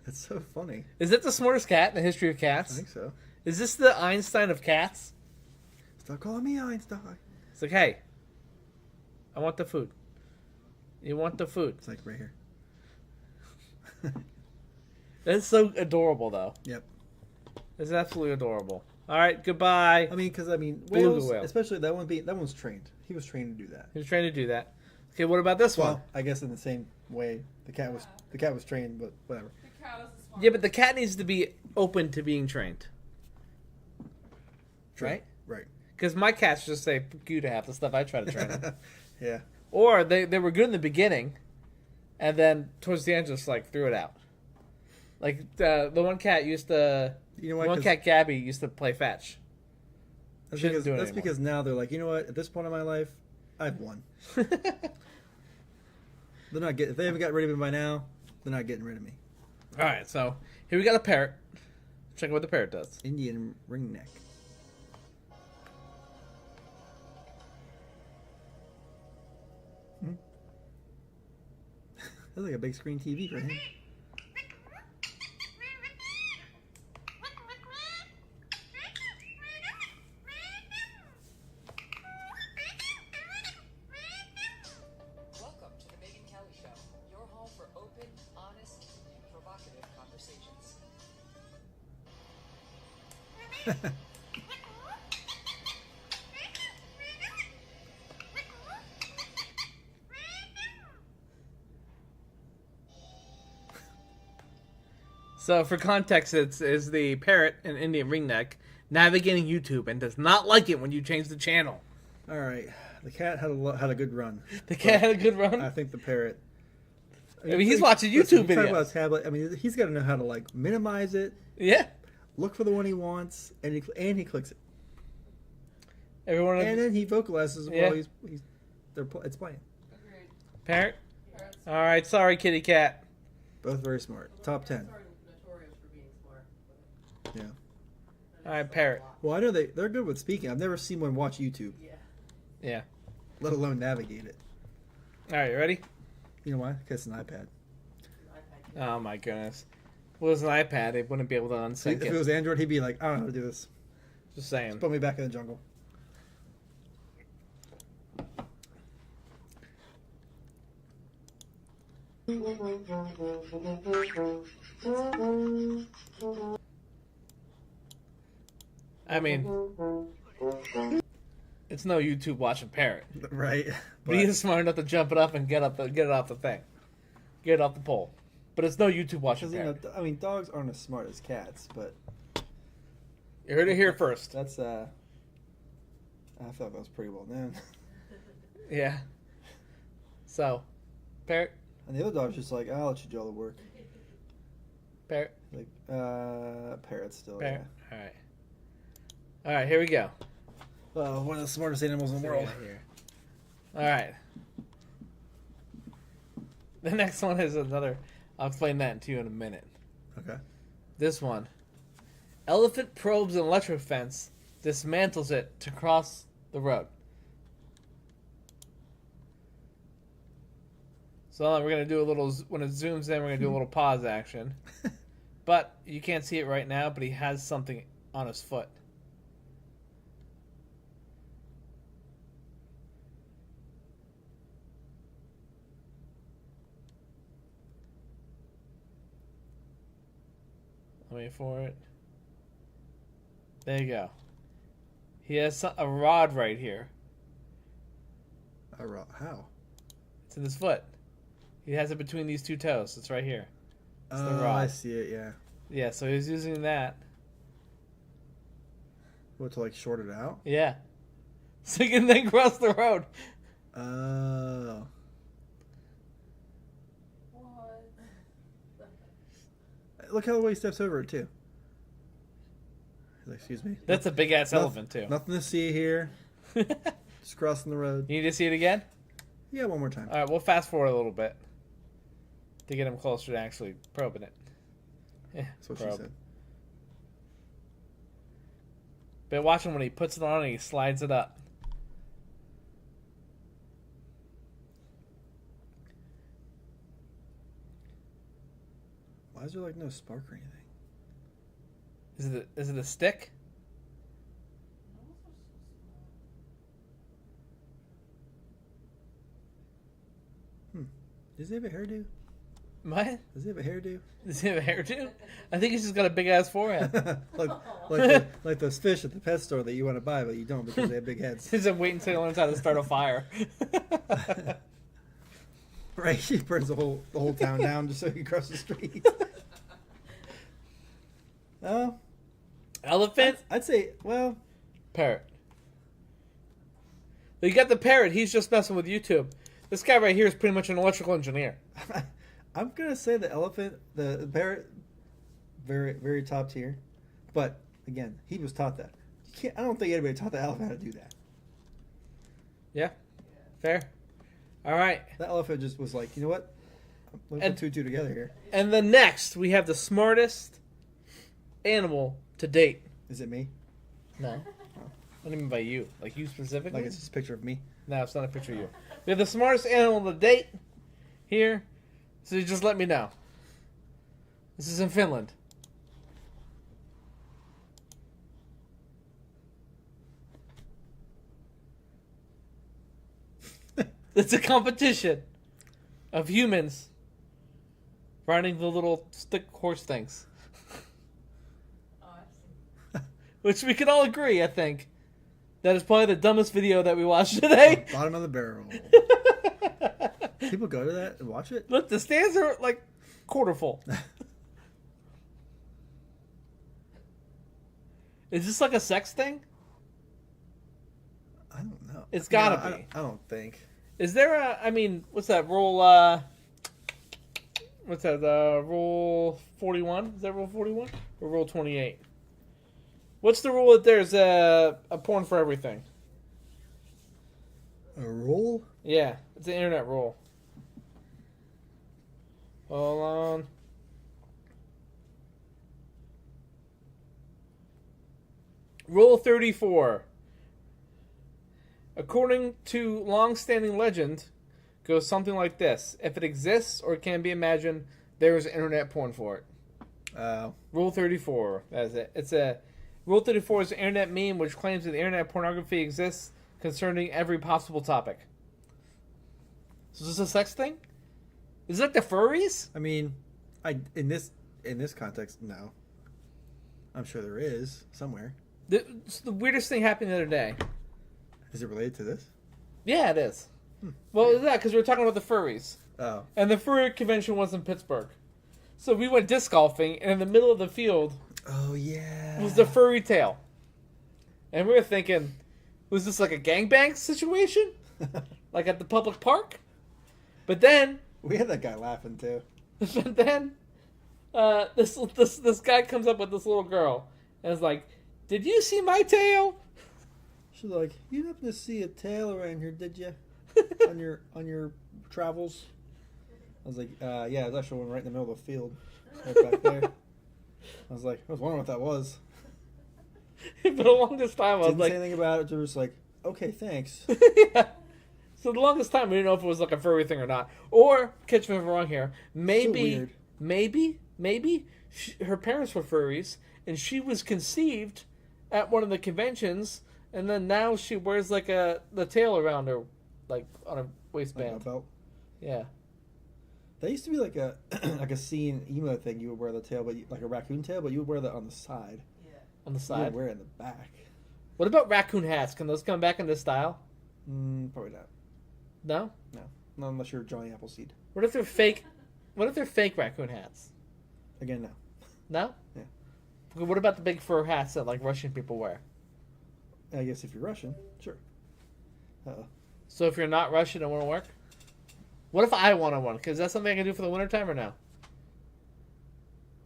[SPEAKER 6] That's so funny.
[SPEAKER 7] Is it the smartest cat in the history of
[SPEAKER 6] I
[SPEAKER 7] cats?
[SPEAKER 6] think so.
[SPEAKER 7] Is this the Einstein of cats?
[SPEAKER 6] Stop calling me Einstein.
[SPEAKER 7] It's like, hey, I want the food. You want the food.
[SPEAKER 6] It's like right here.
[SPEAKER 7] That's so adorable, though.
[SPEAKER 6] Yep.
[SPEAKER 7] It's absolutely adorable. All right, goodbye.
[SPEAKER 6] I mean, because
[SPEAKER 7] Beluga
[SPEAKER 6] whales,
[SPEAKER 7] whale.
[SPEAKER 6] especially that one's trained. He was trained to do that.
[SPEAKER 7] He was trying to do that. Okay, what about this one?
[SPEAKER 6] Well, I guess in the same way the cat was trained, but whatever.
[SPEAKER 4] The cow is the smart.
[SPEAKER 7] Yeah, but the cat needs to be open to being trained. Right?
[SPEAKER 6] Right.
[SPEAKER 7] Because my cats just say "fuck you" to half the stuff I try to train them.
[SPEAKER 6] Yeah.
[SPEAKER 7] Or they were good in the beginning, and then towards the end just like threw it out. Like the one cat used to.
[SPEAKER 6] You know
[SPEAKER 7] The
[SPEAKER 6] what?
[SPEAKER 7] one
[SPEAKER 6] 'Cause
[SPEAKER 7] cat Gabby used to play fetch.
[SPEAKER 6] That's
[SPEAKER 7] shouldn't
[SPEAKER 6] because
[SPEAKER 7] do it
[SPEAKER 6] that's
[SPEAKER 7] anymore.
[SPEAKER 6] because now they're like, you know what? At this point in my life, I've won. They're not getting. If they haven't got rid of me by now, they're not getting rid of me.
[SPEAKER 7] All right, so here we got a parrot. Check out what the parrot does.
[SPEAKER 6] Indian ringneck. That's like a big screen TV for him.
[SPEAKER 3] Welcome to the Megan Kelly Show, your home for open, honest, and provocative conversations.
[SPEAKER 7] So for context, is the parrot, an Indian ringneck, navigating YouTube and does not like it when you change the channel.
[SPEAKER 6] All right, the cat had a good run.
[SPEAKER 7] The cat had a good run.
[SPEAKER 6] I think the parrot.
[SPEAKER 7] I mean, he's watching YouTube
[SPEAKER 6] Listen, you talk
[SPEAKER 7] videos.
[SPEAKER 6] about a tablet. I mean, he's got to know how to like minimize it,
[SPEAKER 7] Yeah.
[SPEAKER 6] look for the one he wants, and he clicks it,
[SPEAKER 7] Everyone.
[SPEAKER 6] and then he vocalizes
[SPEAKER 7] Yeah.
[SPEAKER 6] while it's playing.
[SPEAKER 4] Agreed.
[SPEAKER 7] Parrot.
[SPEAKER 4] Parrots
[SPEAKER 7] All right, sorry, kitty cat.
[SPEAKER 6] Both very smart. Top 10.
[SPEAKER 4] are notorious for being smart.
[SPEAKER 6] Yeah.
[SPEAKER 7] All right, parrot.
[SPEAKER 6] Well, I know they're good with speaking. I've never seen one watch YouTube,
[SPEAKER 4] Yeah.
[SPEAKER 7] Yeah.
[SPEAKER 6] let alone navigate it.
[SPEAKER 7] All right, you ready?
[SPEAKER 6] You know why? Because it's an iPad.
[SPEAKER 7] Oh my goodness. If it was an iPad, it wouldn't be able to unsync
[SPEAKER 6] If it
[SPEAKER 7] it.
[SPEAKER 6] was Android, he'd be like, I don't know how to do this.
[SPEAKER 7] Just saying.
[SPEAKER 6] Put me back in the jungle.
[SPEAKER 7] I mean, it's no YouTube watching parrot.
[SPEAKER 6] Right.
[SPEAKER 7] But he is smart enough to jump it up and get it off the thing. Get it off the pole. But it's no YouTube watching parrot.
[SPEAKER 6] I mean, dogs aren't as smart as cats, but
[SPEAKER 7] You heard it here first.
[SPEAKER 6] that's I thought that was pretty well known.
[SPEAKER 7] Yeah. So, parrot,
[SPEAKER 6] And the other dog's just like, I'll let you do all the work.
[SPEAKER 7] parrot,
[SPEAKER 6] Like, parrot still.
[SPEAKER 7] parrot. All right, here we go.
[SPEAKER 6] Yeah. One of the smartest animals in the world.
[SPEAKER 7] Here. All right. The next one is another. I'll explain that to you in a minute.
[SPEAKER 6] Okay.
[SPEAKER 7] This one. Elephant probes an electric fence, dismantles it to cross the road. So we're going to do a little, when it zooms in, we're going to do a little pause action. But you can't see it right now, but he has something on his foot. Wait for it. There you go. He has a rod right here.
[SPEAKER 6] A rod? How?
[SPEAKER 7] It's in his foot. He has it between these two toes. It's right here. It's the
[SPEAKER 6] Oh,
[SPEAKER 7] rod.
[SPEAKER 6] I see it, yeah.
[SPEAKER 7] Yeah, so he's using that.
[SPEAKER 6] What, to like short it out?
[SPEAKER 7] Yeah. So he can then cross the road.
[SPEAKER 6] Oh.
[SPEAKER 4] What?
[SPEAKER 6] Look how the way he steps over it, too. He's like, excuse me.
[SPEAKER 7] That's a big ass elephant, too.
[SPEAKER 6] Nothing to see here. Just crossing the road.
[SPEAKER 7] You need to see it again?
[SPEAKER 6] Yeah, one more time.
[SPEAKER 7] All right, we'll fast forward a little bit to get him closer to actually probing it. Yeah,
[SPEAKER 6] That's what
[SPEAKER 7] probe.
[SPEAKER 6] she said.
[SPEAKER 7] But watch him when he puts it on and he slides it up.
[SPEAKER 6] Why is there like no spark or anything?
[SPEAKER 7] Is it a stick?
[SPEAKER 6] Does he have a hairdo?
[SPEAKER 7] What?
[SPEAKER 6] Does he have a hairdo?
[SPEAKER 7] Does he have a hairdo? I think he's just got a big ass forehead.
[SPEAKER 6] like those fish at the pet store that you want to buy, but you don't because they have big heads.
[SPEAKER 7] He's waiting until he learns how to start a fire.
[SPEAKER 6] Right, he burns the whole town down just so he can cross the street. Oh,
[SPEAKER 7] Elephant?
[SPEAKER 6] I'd say, well,
[SPEAKER 7] Parrot. You got the parrot. He's just messing with YouTube. This guy right here is pretty much an electrical engineer.
[SPEAKER 6] I'm gonna say the elephant, the parrot, very very top tier. But again, he was taught that. You can't. I don't think anybody taught the elephant how to do that.
[SPEAKER 7] Yeah. Fair. All right.
[SPEAKER 6] That elephant just was like, you know what? Let's put two and two together here.
[SPEAKER 7] And then next, we have the smartest animal to date.
[SPEAKER 6] Is it me?
[SPEAKER 7] No. What do you mean by you? Like you specifically?
[SPEAKER 6] Like it's just a picture of me.
[SPEAKER 7] No, it's not a picture of you. We have the smartest animal to date here. So you just let me know. This is in Finland. It's a competition of humans riding the little stick horse things.
[SPEAKER 4] Oh, I've seen.
[SPEAKER 7] Which we can all agree, I think. That is probably the dumbest video that we watched today.
[SPEAKER 6] Bottom of the barrel. People go to that and watch it?
[SPEAKER 7] Look, the stands are like quarter full. Is this like a sex thing?
[SPEAKER 6] I don't know.
[SPEAKER 7] It's gotta
[SPEAKER 6] No,
[SPEAKER 7] be.
[SPEAKER 6] I don't think.
[SPEAKER 7] Is there a, I mean, what's that, rule, what's that, rule 41? Is that rule 41? Or rule 28? What's the rule that there's a porn for everything?
[SPEAKER 6] A rule?
[SPEAKER 7] Yeah, it's an internet rule. Hold on. Rule 34. According to long-standing legend, goes something like this. If it exists or can be imagined, there is internet porn for it. Rule 34. That's it. It's a Rule 34 is an internet meme which claims that internet pornography exists concerning every possible topic. So is this a sex thing? Is it like the furries?
[SPEAKER 6] I mean, in this context, no. I'm sure there is somewhere.
[SPEAKER 7] The weirdest thing happened the other day.
[SPEAKER 6] Is it related to this?
[SPEAKER 7] Yeah, it is. Well, it's that because we were talking about the furries.
[SPEAKER 6] Oh.
[SPEAKER 7] And the furry convention was in Pittsburgh. So we went disc golfing, and in the middle of the field
[SPEAKER 6] Oh, yeah.
[SPEAKER 7] was the furry tail. And we were thinking, was this like a gangbang situation? Like at the public park? But then...
[SPEAKER 6] We had that guy laughing, too.
[SPEAKER 7] But then, this guy comes up with this little girl, and is like, "Did you see my tail?"
[SPEAKER 6] She's like, "You happen to see a tail around here, did you? on your travels?" I was like, "Yeah, there's actually one right in the middle of the field, right back there." I was like, I was wondering what that was.
[SPEAKER 7] For the longest time, I was
[SPEAKER 6] Didn't
[SPEAKER 7] like,
[SPEAKER 6] say anything about it. Just like, okay, thanks.
[SPEAKER 7] yeah. So the longest time, we didn't know if it was like a furry thing or not. Or, catch me if I'm wrong here, maybe her parents were furries, and she was conceived at one of the conventions, and then now she wears like the tail around her, like on her waistband.
[SPEAKER 6] Like a belt.
[SPEAKER 7] Yeah.
[SPEAKER 6] That used to be like a like a scene emo thing. You would wear the tail, but like a raccoon tail, but you would wear that on the side.
[SPEAKER 7] On the
[SPEAKER 6] You
[SPEAKER 7] side.
[SPEAKER 6] would wear it in the back.
[SPEAKER 7] What about raccoon hats? Can those come back into style?
[SPEAKER 6] Probably not.
[SPEAKER 7] No?
[SPEAKER 6] No, not unless you're Johnny Appleseed.
[SPEAKER 7] What if they're fake? What if they're fake raccoon hats?
[SPEAKER 6] Again, no.
[SPEAKER 7] No?
[SPEAKER 6] Yeah.
[SPEAKER 7] What about the big fur hats that like Russian people wear?
[SPEAKER 6] I guess if you're Russian, sure.
[SPEAKER 7] So if you're not Russian, it won't work? What if I wanted one? Because that's something I can do for the wintertime or no?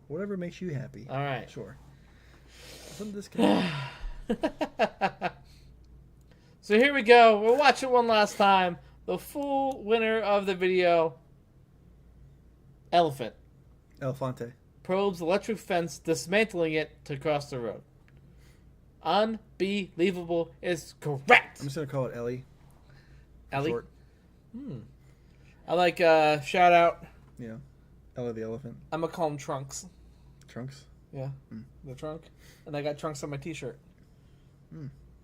[SPEAKER 6] Whatever makes you happy.
[SPEAKER 7] All right.
[SPEAKER 6] Sure. Some disconnect.
[SPEAKER 7] So here we go. We'll watch it one last time. The full winner of the video. Elephant.
[SPEAKER 6] Elefante.
[SPEAKER 7] Probes electric fence, dismantling it to cross the road. Unbelievable is correct.
[SPEAKER 6] I'm just gonna call it Ellie.
[SPEAKER 7] Ellie?
[SPEAKER 6] Short.
[SPEAKER 7] I like shout out.
[SPEAKER 6] Yeah. Ellie the elephant.
[SPEAKER 7] I'm gonna call him Trunks.
[SPEAKER 6] Trunks.
[SPEAKER 7] Yeah. The trunk. And I got Trunks on my t-shirt.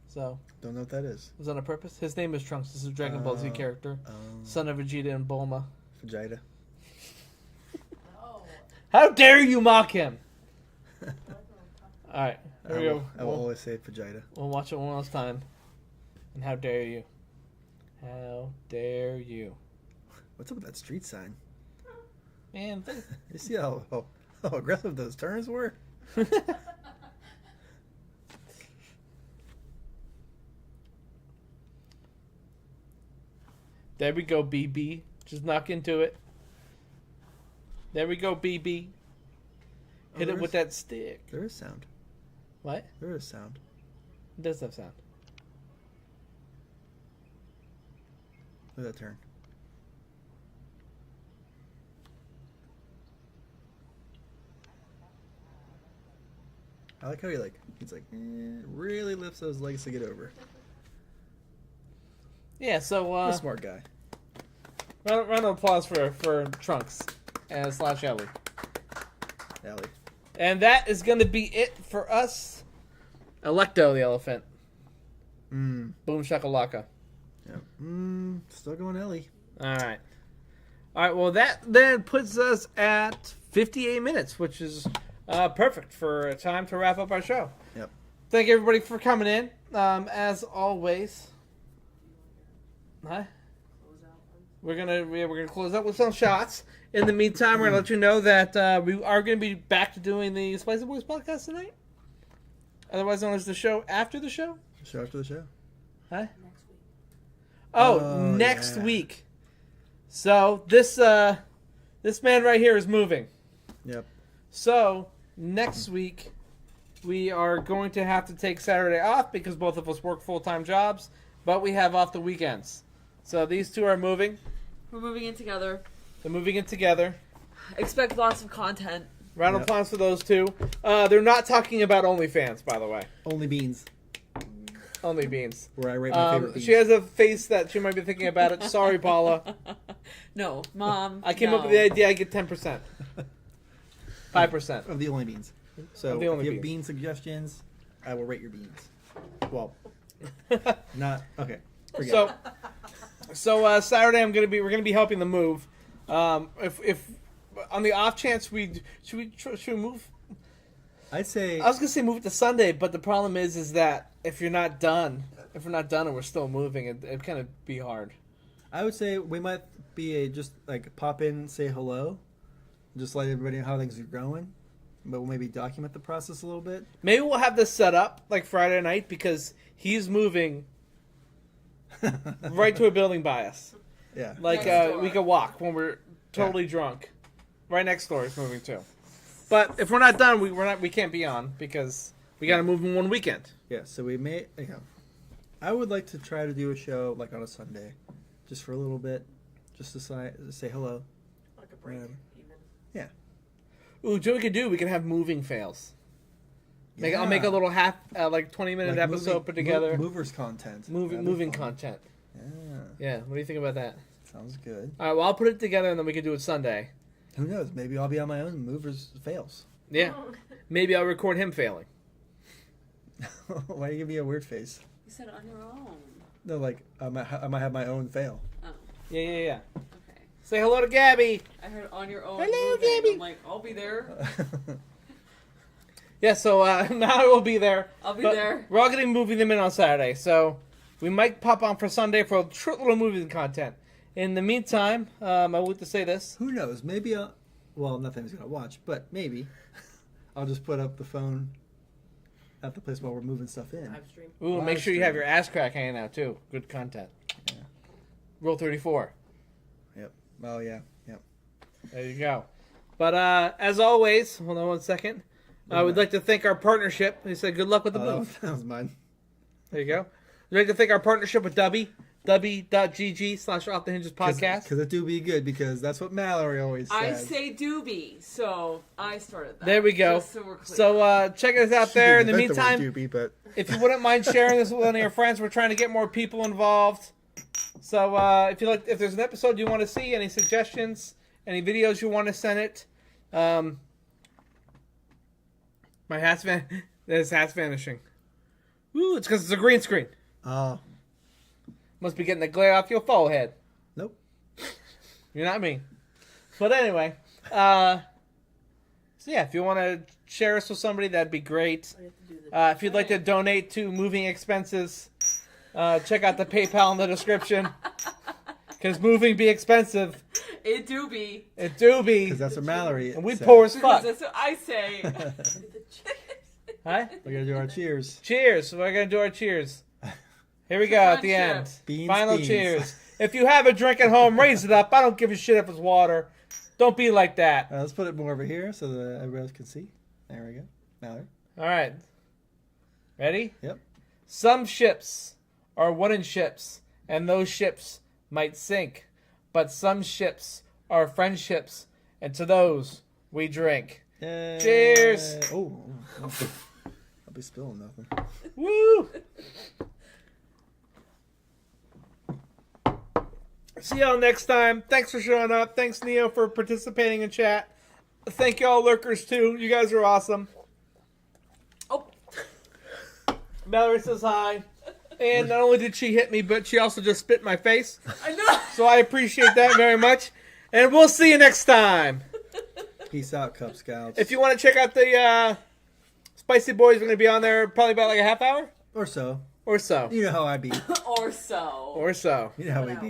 [SPEAKER 7] So
[SPEAKER 6] Don't know what that is.
[SPEAKER 7] was that on purpose? His name is Trunks. This is a Dragon Ball Z character. Son of Vegeta and Bulma.
[SPEAKER 6] Vegeta.
[SPEAKER 7] How dare you mock him? Alright, here we go.
[SPEAKER 6] I will always say Vegeta.
[SPEAKER 7] We'll watch it one last time. And how dare you? How dare you?
[SPEAKER 6] What's up with that street sign?
[SPEAKER 7] Man,
[SPEAKER 6] You see how aggressive those turns were?
[SPEAKER 7] there we go, BB. Just knock into it. There we go, BB. Hit it with that stick.
[SPEAKER 6] There is sound.
[SPEAKER 7] What?
[SPEAKER 6] There is sound.
[SPEAKER 7] It does have sound.
[SPEAKER 6] Look at that turn. I like how he's like, really lifts those legs to get over.
[SPEAKER 7] Yeah, so
[SPEAKER 6] What a smart guy.
[SPEAKER 7] round of applause for Trunks and / Ellie.
[SPEAKER 6] Ellie.
[SPEAKER 7] And that is going to be it for us. Electo the elephant. Boom shakalaka.
[SPEAKER 6] Yep. Still going Ellie.
[SPEAKER 7] All right. Well, that then puts us at 58 minutes, which is perfect for a time to wrap up our show.
[SPEAKER 6] Yep.
[SPEAKER 7] Thank everybody for coming in. As always. Huh? We're gonna close out with some shots. In the meantime, we're gonna let you know that we are gonna be back to doing the Spicy Boys podcast tonight. Otherwise known as the show after the show.
[SPEAKER 6] Show after the show.
[SPEAKER 7] Huh? Next
[SPEAKER 6] yeah.
[SPEAKER 7] week. So this man right here is moving.
[SPEAKER 6] Yep.
[SPEAKER 7] So next week we are going to have to take Saturday off because both of us work full-time jobs, but we have off the weekends. So these two are moving.
[SPEAKER 4] We're moving in together.
[SPEAKER 7] They're moving in together.
[SPEAKER 4] Expect lots of content.
[SPEAKER 7] Round of applause for those two. They're not talking about OnlyFans, by the way.
[SPEAKER 6] Only beans.
[SPEAKER 7] Only beans.
[SPEAKER 6] Where I rate my favorite beans.
[SPEAKER 7] She has a face that she might be thinking about it. Sorry, Paula.
[SPEAKER 4] No, Mom.
[SPEAKER 7] I came up with the idea. I get 10%. 5%.
[SPEAKER 6] Of the only beans. So
[SPEAKER 7] Of the only
[SPEAKER 6] if you have
[SPEAKER 7] beans.
[SPEAKER 6] bean suggestions, I will rate your beans. Well, not okay. Forget it.
[SPEAKER 7] So Saturday we're gonna be helping them move. If on the off chance should we move?
[SPEAKER 6] I'd say
[SPEAKER 7] I was gonna say move it to Sunday, but the problem is that if we're not done and we're still moving, it'd kind of be hard.
[SPEAKER 6] I would say we might be just like pop in, say hello, just let everybody know how things are going, but we'll maybe document the process a little bit.
[SPEAKER 7] Maybe we'll have this set up like Friday night because he's moving right to a building by us.
[SPEAKER 6] Yeah.
[SPEAKER 7] Like we could walk when we're totally drunk. Right next door is moving too. But if we're not done, we can't be on because we got to move in one weekend.
[SPEAKER 6] Yeah, so we may. I would like to try to do a show like on a Sunday, just for a little bit, just to say hello.
[SPEAKER 4] Like a break, even.
[SPEAKER 6] Yeah.
[SPEAKER 7] Ooh, do what we could do? We can have moving fails. I'll make a little 20-minute episode put together.
[SPEAKER 6] Movers content.
[SPEAKER 7] Moving content.
[SPEAKER 6] Yeah.
[SPEAKER 7] Yeah. What do you think about that?
[SPEAKER 6] Sounds good.
[SPEAKER 7] All right. Well, I'll put it together and then we can do it Sunday.
[SPEAKER 6] Who knows? Maybe I'll be on my own. Movers fails.
[SPEAKER 7] Yeah. Maybe I'll record him failing.
[SPEAKER 6] Why do you give me a weird face?
[SPEAKER 4] You said on your own.
[SPEAKER 6] No, like I might have my own fail.
[SPEAKER 4] Oh,
[SPEAKER 7] Yeah.
[SPEAKER 4] okay.
[SPEAKER 7] Say hello to Gabby.
[SPEAKER 4] I heard on your own.
[SPEAKER 7] Hello,
[SPEAKER 4] moving.
[SPEAKER 7] Gabby.
[SPEAKER 4] I'm like, I'll be there.
[SPEAKER 7] Yeah. So now we'll be there.
[SPEAKER 4] I'll be
[SPEAKER 7] But
[SPEAKER 4] there.
[SPEAKER 7] We're all going to be moving them in on Saturday, so we might pop on for Sunday for a short little moving content. In the meantime, I want to say this.
[SPEAKER 6] Who knows? Maybe nothing's gonna watch, but maybe I'll just put up the phone at the place while we're moving stuff in.
[SPEAKER 4] Live stream.
[SPEAKER 7] Ooh,
[SPEAKER 6] Live
[SPEAKER 7] make sure you have
[SPEAKER 6] stream.
[SPEAKER 7] your ass crack hanging out too. Good content.
[SPEAKER 6] Yeah.
[SPEAKER 7] Rule 34.
[SPEAKER 6] Yep. Oh yeah. Yep.
[SPEAKER 7] There you go. But as always, hold on one second. We'd like to thank our partnership. He said, good luck with the move.
[SPEAKER 6] That was mine.
[SPEAKER 7] There you go. We'd like to thank our partnership with W.GG/Off the Hinges podcast.
[SPEAKER 6] Because it do be good, because that's what Mallory always says.
[SPEAKER 4] I say doobie, so I started that.
[SPEAKER 7] There we go.
[SPEAKER 4] Just so we're clear.
[SPEAKER 7] So check us out
[SPEAKER 6] She
[SPEAKER 7] there. In
[SPEAKER 6] didn't
[SPEAKER 7] the
[SPEAKER 6] invent word
[SPEAKER 7] meantime,
[SPEAKER 6] doobie, but
[SPEAKER 7] if you wouldn't mind sharing this with one of your friends, we're trying to get more people involved. So if there's an episode you want to see, any suggestions, any videos you want to send it, this hat's vanishing. Ooh, it's because it's a green screen.
[SPEAKER 6] oh
[SPEAKER 7] Must be getting the glare off your forehead.
[SPEAKER 6] nope.
[SPEAKER 7] You're not me. But anyway, so yeah, if you want to share us with somebody, that'd be great. If you'd like to donate to moving expenses, check out the PayPal in the description. Because moving be expensive.
[SPEAKER 4] It do be.
[SPEAKER 7] It do be.
[SPEAKER 6] Because that's what Mallory
[SPEAKER 7] And we
[SPEAKER 6] said.
[SPEAKER 7] poor as fuck.
[SPEAKER 4] That's what I say.
[SPEAKER 7] Huh?
[SPEAKER 6] We're gonna do our cheers.
[SPEAKER 7] Cheers. We're going to do our cheers. Here we go at the end.
[SPEAKER 4] Friendship.
[SPEAKER 6] Beans,
[SPEAKER 7] Final
[SPEAKER 6] beans.
[SPEAKER 7] cheers. If you have a drink at home, raise it up. I don't give a shit if it's water. Don't be like that.
[SPEAKER 6] Let's put it more over here so that everybody else can see. There we go. Mallory.
[SPEAKER 7] All right. Ready?
[SPEAKER 6] Yep.
[SPEAKER 7] Some ships are wooden ships, and those ships might sink. But some ships are friendships, and to those we drink.
[SPEAKER 6] Yay.
[SPEAKER 7] Cheers.
[SPEAKER 6] Oh. I'll be spilling nothing.
[SPEAKER 7] Woo! See y'all next time. Thanks for showing up. Thanks, Neo, for participating in chat. Thank y'all lurkers, too. You guys are awesome.
[SPEAKER 4] Oh,
[SPEAKER 7] Mallory says hi. And not only did she hit me, but she also just spit in my face.
[SPEAKER 4] I know.
[SPEAKER 7] So I appreciate that very much. And we'll see you next time.
[SPEAKER 6] Peace out, Cub Scouts.
[SPEAKER 7] If you want to check out the Spicy Boys, we're going to be on there probably about like a half hour
[SPEAKER 6] or so.
[SPEAKER 7] or so.
[SPEAKER 6] You know how I be.
[SPEAKER 4] Or so.
[SPEAKER 7] Or so.
[SPEAKER 6] You know how we be.